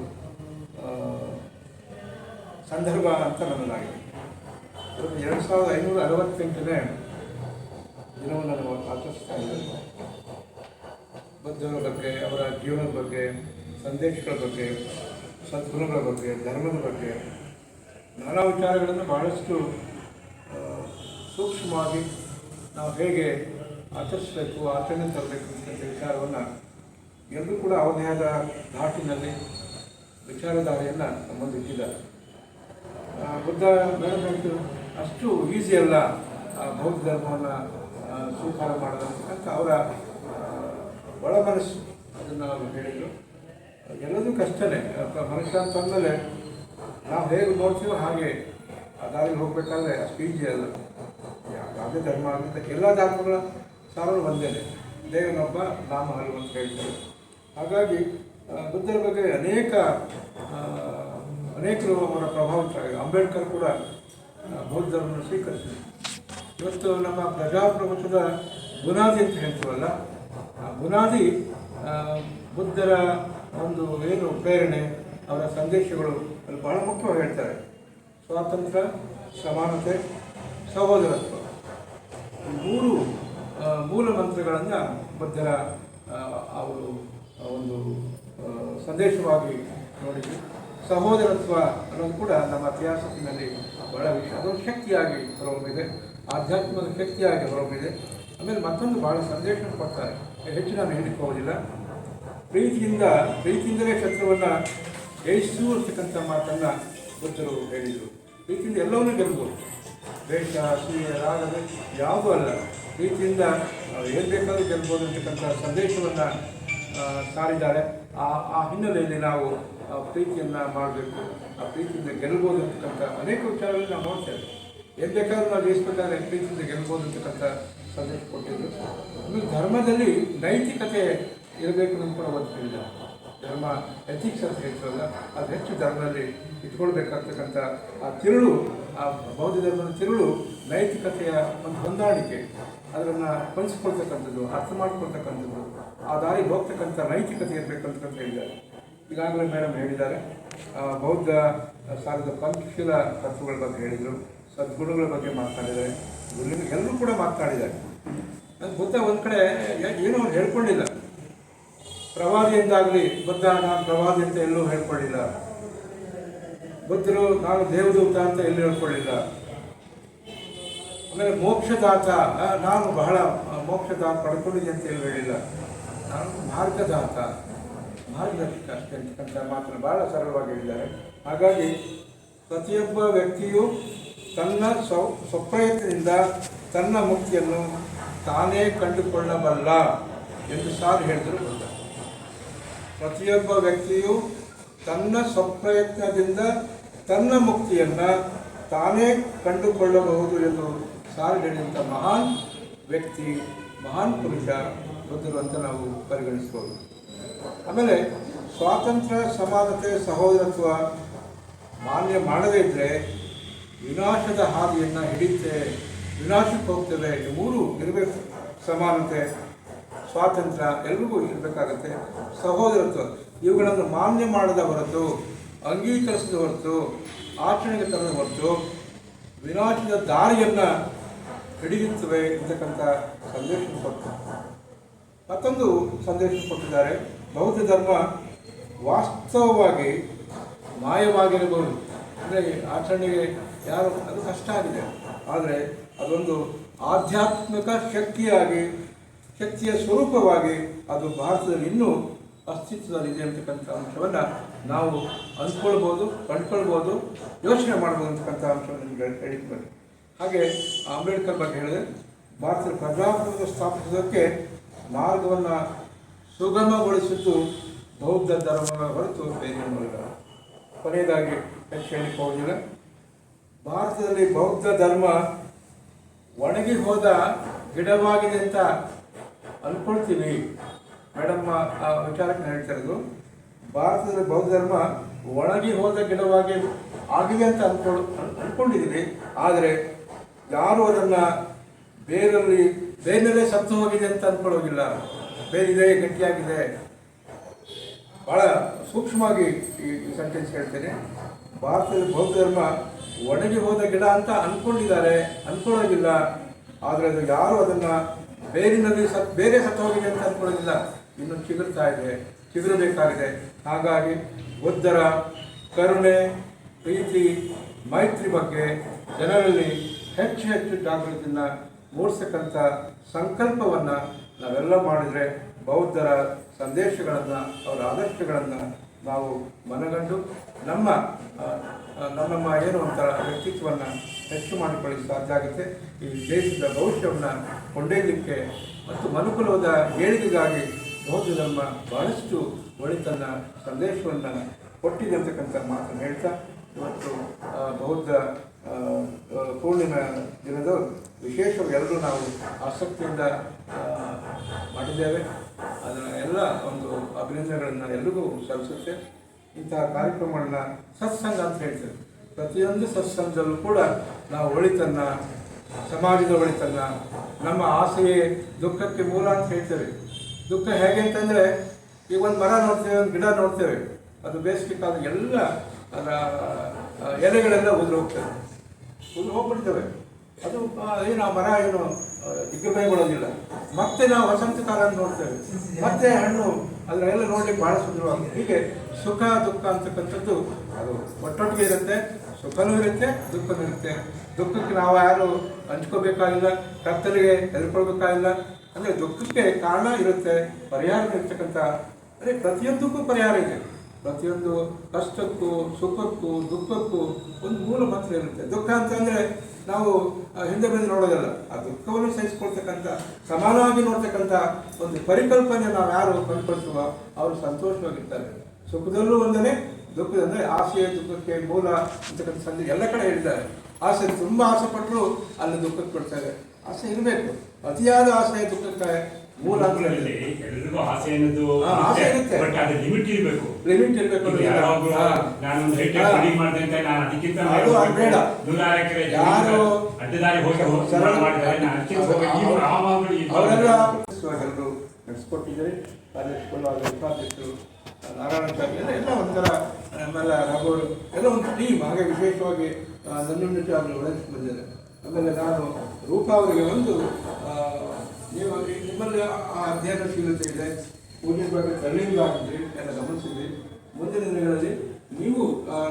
ಸಂದರ್ಭ ಅಂತ ನನ್ನದಾಗಿದೆ. 2568ನೇ ದಿನವನ್ನು ನಾವು ಆಚರಿಸ್ತಾ ಇದ್ದೇವೆ. ಬುದ್ಧರ ಬಗ್ಗೆ, ಅವರ ಜೀವನದ ಬಗ್ಗೆ, ಸಂದೇಶಗಳ ಬಗ್ಗೆ, ಸದ್ಗುಣಗಳ ಬಗ್ಗೆ, ಧರ್ಮದ ಬಗ್ಗೆ, ನಾನಾ ವಿಚಾರಗಳನ್ನು ಭಾಳಷ್ಟು ಸೂಕ್ಷ್ಮವಾಗಿ ನಾವು ಹೇಗೆ ಆಚರಿಸಬೇಕು, ಆಚರಣೆ ತರಬೇಕು ಅಂತ ವಿಚಾರವನ್ನು ಎಲ್ಲರೂ ಕೂಡ ಅವರದೇ ಆದ ಧಾಟಿನಲ್ಲಿ ವಿಚಾರಧಾರೆಯನ್ನು ನಮ್ಮ ಮುಂದೆ ಇಟ್ಟಿದ್ದಾರೆ. ಬುದ್ಧ ಬೆಳೆದಂತೂ ಅಷ್ಟು ಈಸಿ ಅಲ್ಲ ಬೌದ್ಧ ಧರ್ಮವನ್ನು ಸ್ವೀಕಾರ ಮಾಡೋದಂತ ಅವರ ಒಳ ಮನಸ್ಸು, ಅದನ್ನು ಅವರು ಹೇಳಿದರು. ಎಲ್ಲದೂ ಕಷ್ಟನೇ. ಮನುಷ್ಯ ಅಂತಂದಮೇಲೆ ನಾವು ಹೇಗೆ ನೋಡ್ತೀವೋ ಹಾಗೆ ಆ ದಾರಿಯಲ್ಲಿ ಹೋಗಬೇಕಾದ್ರೆ ಅಷ್ಟು ಈಜಿ ಅಲ್ಲ. ಯಾವುದೇ ಧರ್ಮ ಆಗುತ್ತೆ, ಎಲ್ಲ ಧರ್ಮಗಳ ಸಾರಲು ಒಂದೇ, ದೇವನೊಬ್ಬ ನಾಮ ಹಲವು ಅಂತ ಹೇಳ್ತಾರೆ. ಹಾಗಾಗಿ ಬುದ್ಧರ ಬಗ್ಗೆ ಅನೇಕರು ಅವರ ಪ್ರಭಾವಿತರಾಗಿದೆ. ಅಂಬೇಡ್ಕರ್ ಕೂಡ ಬೌದ್ಧ ಧರ್ಮವನ್ನು ಸ್ವೀಕರಿಸಿದರು. ಇವತ್ತು ನಮ್ಮ ಪ್ರಜಾಪ್ರಭುತ್ವದ ಬುನಾದಿ ಅಂತ ಹೇಳ್ತೀವಲ್ಲ, ಆ ಬುನಾದಿ ಬುದ್ಧರ ಒಂದು ಏನು ಪ್ರೇರಣೆ, ಅವರ ಸಂದೇಶಗಳು ಅಲ್ಲಿ ಬಹಳ ಮುಖ್ಯವಾಗಿ ಹೇಳ್ತಾರೆ. ಸ್ವಾತಂತ್ರ್ಯ, ಸಮಾನತೆ, ಸಹೋದರತ್ವ, ಈ ಮೂರು ಮೂಲ ಮಂತ್ರಗಳನ್ನು ಬುದ್ಧರ ಅವರು ಒಂದು ಸಂದೇಶವಾಗಿ ನೋಡಿದ್ವಿ. ಸಹೋದರತ್ವ ಅನ್ನೋದು ಕೂಡ ನಮ್ಮ ಇತಿಹಾಸದಲ್ಲಿ ಬಹಳ ವಿಷಯ, ಅದೊಂದು ಶಕ್ತಿಯಾಗಿ ಹೊರಹೊಮ್ಮಿದೆ, ಆಧ್ಯಾತ್ಮದ ಶಕ್ತಿಯಾಗಿ ಹೊರಹೊಮ್ಮಿದೆ. ಆಮೇಲೆ ಮತ್ತೊಂದು ಭಾಳ ಸಂದೇಶ ಕೊಡ್ತಾರೆ, ಹೆಚ್ಚು ನಾನು ಹೇಳಿಕ್ಕೆ ಹೋಗೋದಿಲ್ಲ. ಪ್ರೀತಿಯಿಂದಲೇ ಶತ್ರುವನ್ನು ಜಯಿಸು ಅಂತಕ್ಕಂಥ ಮಾತನ್ನು ಬುದ್ಧರು ಹೇಳಿದರು. ಪ್ರೀತಿಯಿಂದ ಎಲ್ಲವನ್ನೂ ಗೆಲ್ಬೋದು, ದ್ವೇಷ, ಅಸೂಯೆ, ರಾಗ ಯಾವುದೂ ಅಲ್ಲ, ಪ್ರೀತಿಯಿಂದ ಏನು ಬೇಕಾದರೂ ಗೆಲ್ಬೋದು ಅಂತಕ್ಕಂಥ ಸಂದೇಶವನ್ನು ಸಾರಿದ್ದಾರೆ. ಆ ಹಿನ್ನೆಲೆಯಲ್ಲಿ ನಾವು ಪ್ರೀತಿಯನ್ನು ಮಾಡಬೇಕು, ಆ ಪ್ರೀತಿಯಿಂದ ಗೆಲ್ಬೋದು ಅಂತಕ್ಕಂಥ ಅನೇಕ ವಿಚಾರಗಳಲ್ಲಿ ನಾವು ನೋಡ್ತೇವೆ. ಏನು ಬೇಕಾದ್ರೂ ನಾವು ಜಯಿಸಬೇಕಾದ್ರೆ ಪ್ರೀತಿಯಿಂದ ಗೆಲ್ಬೋದು ಅಂತಕ್ಕಂಥ ಸಂದೇಶ ಕೊಟ್ಟಿದ್ದು. ಆಮೇಲೆ ಧರ್ಮದಲ್ಲಿ ನೈತಿಕತೆ ಇರಬೇಕು ಅಂತ ಕೂಡ ಒಂದು ಹೇಳಿದ್ದಾರೆ. ಧರ್ಮ ಎಥಿಕ್ಸ್ ಅಂತ ಹೇಳ್ತಾರಲ್ಲ, ಅದು ಹೆಚ್ಚು ಧರ್ಮದಲ್ಲಿ ಇಟ್ಕೊಳ್ಬೇಕಾಗ್ತಕ್ಕಂಥ ಆ ತಿರುಳು, ಆ ಬೌದ್ಧ ಧರ್ಮದ ತಿರುಳು ನೈತಿಕತೆಯ ಒಂದು ಹೊಂದಾಣಿಕೆ, ಅದನ್ನು ಹೊಂದಿಸ್ಕೊಳ್ತಕ್ಕಂಥದ್ದು, ಅರ್ಥ ಮಾಡ್ಕೊಳ್ತಕ್ಕಂಥದ್ದು, ಆ ದಾರಿಗೆ ಹೋಗ್ತಕ್ಕಂಥ ನೈತಿಕತೆ ಇರಬೇಕಂತ ಹೇಳಿದ್ದಾರೆ. ಈಗಾಗಲೇ ಮೇಡಮ್ ಹೇಳಿದ್ದಾರೆ, ಬೌದ್ಧ ಸಾರಿದ ಪಂಚಶೀಲ ತತ್ವಗಳ ಬಗ್ಗೆ ಹೇಳಿದರು, ಸದ್ಗುಣಗಳ ಬಗ್ಗೆ ಮಾತನಾಡಿದ್ದಾರೆ, ಎಲ್ಲರೂ ಕೂಡ ಮಾತನಾಡಿದ್ದಾರೆ. ಅದು ಬುದ್ಧ ಒಂದು ಕಡೆ ಏನೂ ಅವ್ರು ಹೇಳ್ಕೊಂಡಿಲ್ಲ. ಪ್ರವಾದಿ ಅಂತಾಗಲಿ ಬುದ್ಧ ನಾನು ಪ್ರವಾದಿ ಅಂತ ಎಲ್ಲೂ ಹೇಳ್ಕೊಳ್ಳಿಲ್ಲ. ಬುದ್ಧರು ನಾನು ದೇವದೂತ ಅಂತ ಎಲ್ಲೂ ಹೇಳ್ಕೊಳ್ಳಿಲ್ಲ. ಆಮೇಲೆ ಮೋಕ್ಷದಾತ, ನಾನು ಬಹಳ ಮೋಕ್ಷದಾತ ಪಡ್ಕೊಂಡಿದ್ದೆ ಅಂತ ಎಲ್ಲೂ ಹೇಳಿಲ್ಲ. ನಾನು ಮಾರ್ಗದಾತ, ಮಾರ್ಗದರ್ಶಕ ಅಷ್ಟೇ ಅಂತಕ್ಕಂಥ ಮಾತನ್ನು ಭಾಳ ಸರಳವಾಗಿ ಹೇಳಿದ್ದಾರೆ. ಹಾಗಾಗಿ ಪ್ರತಿಯೊಬ್ಬ ವ್ಯಕ್ತಿಯು ತನ್ನ ಸ್ವಪ್ರಯತ್ನದಿಂದ ತನ್ನ ಮುಕ್ತಿಯನ್ನು ತಾನೇ ಕಂಡುಕೊಳ್ಳಬಲ್ಲ ಎಂದು ಸಾರಿ ಹೇಳಿದರು ಬುದ್ಧ. ಪ್ರತಿಯೊಬ್ಬ ವ್ಯಕ್ತಿಯು ತನ್ನ ಸ್ವಪ್ರಯತ್ನದಿಂದ ತನ್ನ ಮುಕ್ತಿಯನ್ನು ತಾನೇ ಕಂಡುಕೊಳ್ಳಬಹುದು ಎಂದು ಸಾರಿ ಹೇಳಿದಂಥ ಮಹಾನ್ ವ್ಯಕ್ತಿ, ಮಹಾನ್ ಪುರುಷ ಬುದ್ಧರು ಅಂತ ನಾವು ಪರಿಗಣಿಸ್ಬೋದು. ಆಮೇಲೆ ಸ್ವಾತಂತ್ರ್ಯ, ಸಮಾನತೆ, ಸಹೋದರತ್ವ ಮಾನ್ಯ ಮಾಡದೇ ಇದ್ದರೆ ವಿನಾಶದ ಹಾದಿಯನ್ನು ಹಿಡಿಯುತ್ತೆ, ವಿನಾಶಕ್ಕೆ ಹೋಗ್ತದೆ. ಈ ಮೂರು ಇರಬೇಕು: ಸಮಾನತೆ, ಸ್ವಾತಂತ್ರ್ಯ ಎಲ್ರಿಗೂ ಇರಬೇಕಾಗತ್ತೆ, ಸಹೋದರತ್ವ ಇವುಗಳನ್ನು ಮಾನ್ಯ ಮಾಡದ ಹೊರತು, ಅಂಗೀಕರಿಸದ ಹೊರತು, ಆಚರಣೆಗೆ ತರದ ಹೊರತು ವಿನಾಶದ ದಾರಿಯನ್ನು ಹಿಡಿಯುತ್ತವೆ ಅಂತಕ್ಕಂಥ ಸಂದೇಶ ಕೊಟ್ಟು ಮತ್ತೊಂದು ಸಂದೇಶ ಕೊಟ್ಟಿದ್ದಾರೆ. ಬೌದ್ಧ ಧರ್ಮ ವಾಸ್ತವವಾಗಿ ಮಾಯವಾಗಿರಬಹುದು, ಅಂದರೆ ಆಚರಣೆಗೆ ಯಾರು ಅದು ಕಷ್ಟ ಆಗಿದೆ, ಆದರೆ ಅದೊಂದು ಆಧ್ಯಾತ್ಮಿಕ ಶಕ್ತಿಯ ಸ್ವರೂಪವಾಗಿ ಅದು ಭಾರತದಲ್ಲಿ ಇನ್ನೂ ಅಸ್ತಿತ್ವದಲ್ಲಿದೆ ಅಂತಕ್ಕಂಥ ಅಂಶವನ್ನು ನಾವು ಅಂದ್ಕೊಳ್ಬೋದು, ಕಂಡುಕೊಳ್ಬೋದು, ಯೋಚನೆ ಮಾಡ್ಬೋದು ಅಂತಕ್ಕಂಥ ಅಂಶವನ್ನು ಹೇಳಿದ್ದಾರೆ. ಹಾಗೆ ಅಂಬೇಡ್ಕರ್ ಬಗ್ಗೆ ಹೇಳಿದೆ, ಭಾರತದ ಪ್ರಜಾಪ್ರಭುತ್ವ ಸ್ಥಾಪಿಸೋದಕ್ಕೆ ಮಾರ್ಗವನ್ನು ಸುಗಮಗೊಳಿಸಿದ್ದು ಬೌದ್ಧ ಧರ್ಮದ ಹೊರತು ಬೇರೆ. ಕೊನೆಯದಾಗಿ ಹೆಚ್ಚು ಹೇಳಲಿಕ್ಕೆ ಹೋಗಿಲ್ಲ. ಭಾರತದಲ್ಲಿ ಬೌದ್ಧ ಧರ್ಮ ಒಣಗಿ ಹೋದ ಗಿಡವಾಗಿದೆ ಅಂತ ಅಂದ್ಕೊಳ್ತೀವಿ. ಮೇಡಮ್ ಆ ವಿಚಾರಕ್ಕೆ ಹೇಳ್ತಾ ಇರೋದು, ಭಾರತದಲ್ಲಿ ಬೌದ್ಧ ಧರ್ಮ ಒಣಗಿ ಹೋದ ಗಿಡವಾಗಿ ಆಗಿದೆ ಅಂತ ಅಂದ್ಕೊಂಡಿದ್ದೀವಿ. ಆದರೆ ಯಾರು ಅದನ್ನು ಬೇರಿನಲ್ಲೇ ಸತ್ತು ಹೋಗಿದೆ ಅಂತ ಅಂದ್ಕೊಳ್ಳೋಗಿಲ್ಲ. ಬೇರಿದೆ, ಗಟ್ಟಿಯಾಗಿದೆ. ಭಾಳ ಸೂಕ್ಷ್ಮವಾಗಿ ಈ ಸೆಂಟೆನ್ಸ್ ಹೇಳ್ತೇನೆ. ಭಾರತದಲ್ಲಿ ಬೌದ್ಧ ಧರ್ಮ ಒಣಗಿ ಹೋದ ಗಿಡ ಅಂತ ಅಂದ್ಕೊಳ್ಳೋಗಿಲ್ಲ. ಆದರೆ ಅದು ಯಾರು ಅದನ್ನು ಬೇರಿನಲ್ಲಿ ಬೇರೆ ಸತ್ತು ಹೋಗಿದೆ ಅಂತ ಅಂದ್ಕೊಳ್ಳೋದಿಲ್ಲ. ಇನ್ನು ಚಿಗುರ್ತಾ ಇದೆ, ಚಿಗುರಬೇಕಾಗಿದೆ. ಹಾಗಾಗಿ ಬುದ್ಧರ ಕರುಣೆ, ಪ್ರೀತಿ, ಮೈತ್ರಿ ಬಗ್ಗೆ ಜನರಲ್ಲಿ ಹೆಚ್ಚು ಜಾಗೃತಿಯನ್ನು ಮೂಡಿಸ್ತಕ್ಕಂಥ ಸಂಕಲ್ಪವನ್ನು ನಾವೆಲ್ಲ ಮಾಡಿದರೆ ಬೌದ್ಧರ ಸಂದೇಶಗಳನ್ನು, ಅವರ ಆದರ್ಶಗಳನ್ನು ನಾವು ಮನಗಂಡು ನಮ್ಮ ಏನು ಒಂಥರ ವ್ಯಕ್ತಿತ್ವವನ್ನು ಹೆಚ್ಚು ಮಾಡಿಕೊಳ್ಳಿಕ್ಕೆ ಸಾಧ್ಯ ಆಗುತ್ತೆ. ಈ ದೇಶದ ಭವಿಷ್ಯವನ್ನು ಕೊಂಡೊಯ್ಯಲಿಕ್ಕೆ ಮತ್ತು ಮನುಕುಲದ ಏಳಿಗೆಗಾಗಿ ಬೌದ್ಧ ಧರ್ಮ ಬಹಳಷ್ಟು ಒಳಿತನ್ನ ಸಂದೇಶವನ್ನು ಕೊಟ್ಟಿದೆ ಅಂತಕ್ಕಂಥ ಮಾತನ್ನು ಹೇಳ್ತಾ, ಇವತ್ತು ಬೌದ್ಧ ಪೂರ್ಣಿಮೆ ದಿನದ ವಿಶೇಷವಾಗಿ ಎಲ್ಲರೂ ನಾವು ಆಸಕ್ತಿಯಿಂದ ಮಾಡಿದ್ದೇವೆ. ಅದನ್ನು ಎಲ್ಲ ಒಂದು ಅಭಿನಂದನೆಗಳನ್ನು ಎಲ್ರಿಗೂ ಸಲ್ಲಿಸುತ್ತೆ. ಇಂತಹ ಕಾರ್ಯಕ್ರಮಗಳನ್ನ ಸತ್ಸಂಗ ಅಂತ ಹೇಳ್ತೇವೆ. ಪ್ರತಿಯೊಂದು ಸತ್ಸಂಗದಲ್ಲೂ ಕೂಡ ನಾವು ಒಳಿತನ್ನು, ಸಮಾಜದ ಒಳಿತನ್ನು, ನಮ್ಮ ಆಸೆಯೇ ದುಃಖಕ್ಕೆ ಮೂಲ ಅಂತ ಹೇಳ್ತೇವೆ. ದುಃಖ ಹೇಗೆ ಅಂತಂದರೆ, ಈಗ ಒಂದು ಮರ ನೋಡ್ತೇವೆ, ಒಂದು ಗಿಡ ನೋಡ್ತೇವೆ, ಅದು ಬೇಸಿಗೆ ಕಾಲ ಎಲ್ಲ ಅದರ ಎಲೆಗಳೆಲ್ಲ ಉದುರು ಹೋಗ್ಬಿಡ್ತವೆ. ಅದು ಏನು ಆ ಮರ ಏನು ದಿಗ್ಗಮಯಗೊಳ್ಳೋದಿಲ್ಲ. ಮತ್ತೆ ನಾವು ವಸಂತ ಕಾಲ ನೋಡ್ತೇವೆ, ಮತ್ತೆ ಹಣ್ಣು ಅದನ್ನೆಲ್ಲ ನೋಡ್ಲಿಕ್ಕೆ ಭಾಳ ಸುಂದರವಾಗಿದೆ. ಹೀಗೆ ಸುಖ ದುಃಖ ಅಂತಕ್ಕಂಥದ್ದು ಅದು ಒಟ್ಟೊಟ್ಟಿಗೆ ಇರುತ್ತೆ. ಸುಖನೂ ಇರುತ್ತೆ, ದುಃಖನೂ ಇರುತ್ತೆ. ದುಃಖಕ್ಕೆ ನಾವು ಯಾರು ಹಂಚ್ಕೋಬೇಕಾಗಿಲ್ಲ, ಕತ್ತಲಿಗೆ ಹೆದರ್ಕೊಳ್ಬೇಕಾಗಿಲ್ಲ. ಅಂದರೆ ದುಃಖಕ್ಕೆ ಕಾರಣ ಇರುತ್ತೆ, ಪರಿಹಾರ ಇರ್ತಕ್ಕಂಥ, ಅಂದರೆ ಪ್ರತಿಯೊಂದಕ್ಕೂ ಪರಿಹಾರ ಇದೆ. ಪ್ರತಿಯೊಂದು ಕಷ್ಟಕ್ಕೂ, ಸುಖಕ್ಕೂ, ದುಃಖಕ್ಕೂ ಒಂದು ಮೂಲ ಮಂತ್ರ ಇರುತ್ತೆ. ದುಃಖ ಅಂತಂದರೆ ನಾವು ಹಿಂದೆ ಬಂದು ನೋಡೋದಲ್ಲ, ಆ ದುಃಖವನ್ನು ಸಹಿಸ್ಕೊಳ್ತಕ್ಕಂಥ, ಸಮಾನವಾಗಿ ನೋಡ್ತಕ್ಕಂಥ ಒಂದು ಪರಿಕಲ್ಪನೆ ನಾವು ಯಾರು ಕಂಡುಕೊಳ್ತೀವೋ ಅವರು ಸಂತೋಷವಾಗಿರ್ತಾರೆ. ಸುಖದಲ್ಲೂ ಒಂದನೇ, ದುಃಖದಂದರೆ ಆಸೆಯ ದುಃಖಕ್ಕೆ ಮೂಲ ಅಂತಕ್ಕಂಥ ಸಂದೇಶ ಎಲ್ಲ ಕಡೆ ಹೇಳಿದ್ದಾರೆ. ಆಸೆ ತುಂಬ ಆಸೆ ಪಟ್ಟರು ಅಲ್ಲಿ ದುಃಖಕ್ಕೆ ಕೊಡ್ತಾರೆ. ಆಸೆ ಇರಬೇಕು, ಅತಿಯಾದ ಆಸೆ ದುಃಖಕ್ಕೆ ಮೂಲ ಅಂತ ಹೇಳಿದೆ. ಎಲ್ರಿಗೂ ಆಸೆ ಅನ್ನೋದು ಆಸೆ ಇರುತ್ತೆ, ಬಟ್ ಅದು ಲಿಮಿಟ್ ಇರಬೇಕು. ಲಿಮಿಟ್ ಇರಬೇಕು. ನಾನು ಮಾಡಿದೆ ಅಂತ ನಾನು ಅದಕ್ಕಿಂತ ಬೇಡ. ಯಾರು ಅಡ್ಡದಾರಿ ಹೋಗಿ ಅವರೆಲ್ಲ ಎಲ್ಲರೂ ನಡೆಸ್ಕೊಟ್ಟಿದ್ದಾರೆ. ಕಾರ್ಯಗಳು ಉಪಾಧ್ಯಕ್ಷರು ನಾರಾಯಣಾಚಾರ್ಯ ಎಲ್ಲ ಒಂಥರ ನಮ್ಮೆಲ್ಲ ರಘುವರು ಎಲ್ಲ ಒಂದು ಟೀಮ್. ಹಾಗೆ ವಿಶೇಷವಾಗಿ ನನ್ನನ್ನು ಅವರು ಒಳಗೆ ಬಂದಿದ್ದಾರೆ. ಆಮೇಲೆ ನಾನು ರೂಪಾ ಅವರಿಗೆ ಒಂದು ನೀವು ನಿಮ್ಮಲ್ಲಿ ಆ ಅಧ್ಯಯನಶೀಲತೆ ಇದೆ, ಪೂಜೆ ಬಗ್ಗೆ ತರಲಿಂಗ್ ಆಗಿದ್ರಿ, ಎಲ್ಲ ಗಮನಿಸಿದ್ರಿ. ಮುಂದಿನ ದಿನಗಳಲ್ಲಿ ನೀವು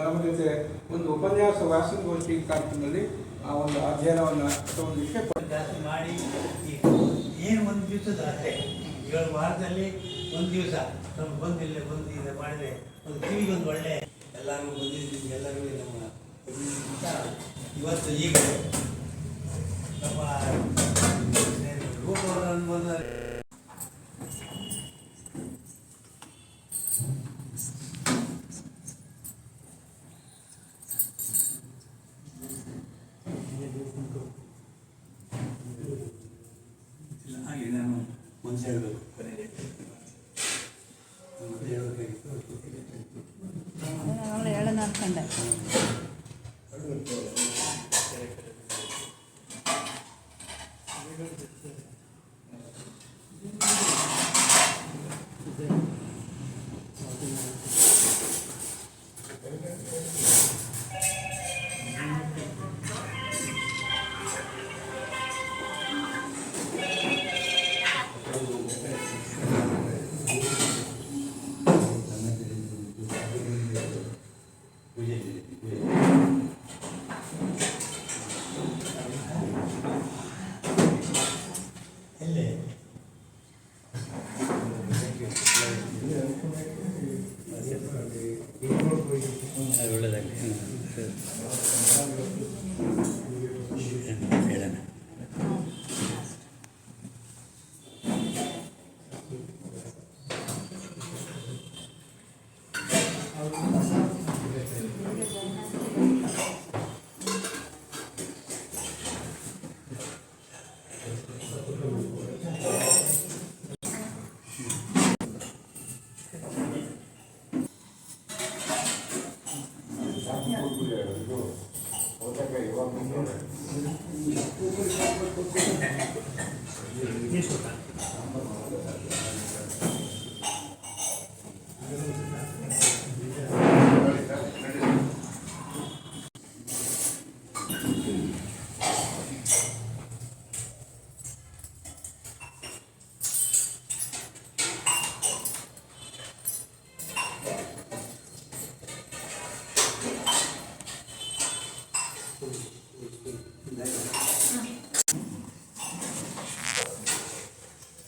ನಮ್ಮ ಜೊತೆ ಒಂದು ಉಪನ್ಯಾಸ ವ್ಯಾಸಂಗೋಷ್ಠಿ ಕಾರ್ಯಕ್ರಮದಲ್ಲಿ ಆ ಒಂದು ಅಧ್ಯಯನವನ್ನು ಅಥವಾ ಒಂದು ವಿಷಯ ಜಾಸ್ತಿ ಮಾಡಿ ಏನು ಒಂದು ದಿವಸದ ಅಷ್ಟೇ. ಇವಾಗ ವಾರದಲ್ಲಿ ಒಂದು ದಿವಸ ನಮ್ಮ ಬಂದಿಲ್ಲ ಬಂದು ಇದು ಮಾಡಿದರೆ ಒಂದು ಕಿವಿಗೆ ಒಂದು ಒಳ್ಳೆ ಎಲ್ಲರಿಗೂ ಬಂದಿದ್ದೀನಿ, ಎಲ್ಲರಿಗೂ ನಮ್ಮ ಇವತ್ತು ಈಗ ನಮ್ಮ ರೂಪವನ್ನು ಬಂದರೆ ಅವಳು ಹೇಳೋಣ ಅನ್ಕೊಂಡೆ.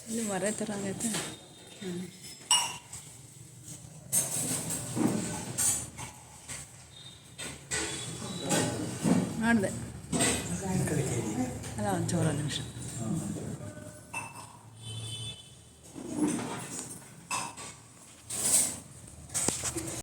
ಇಲ್ಲಿ ಮರೆ ಥರ ಆಗೈತೆ. ಮಾಡಿದೆ ಅಲ್ಲ, ಒಂದು ಚೂರು ನಿಮಿಷ.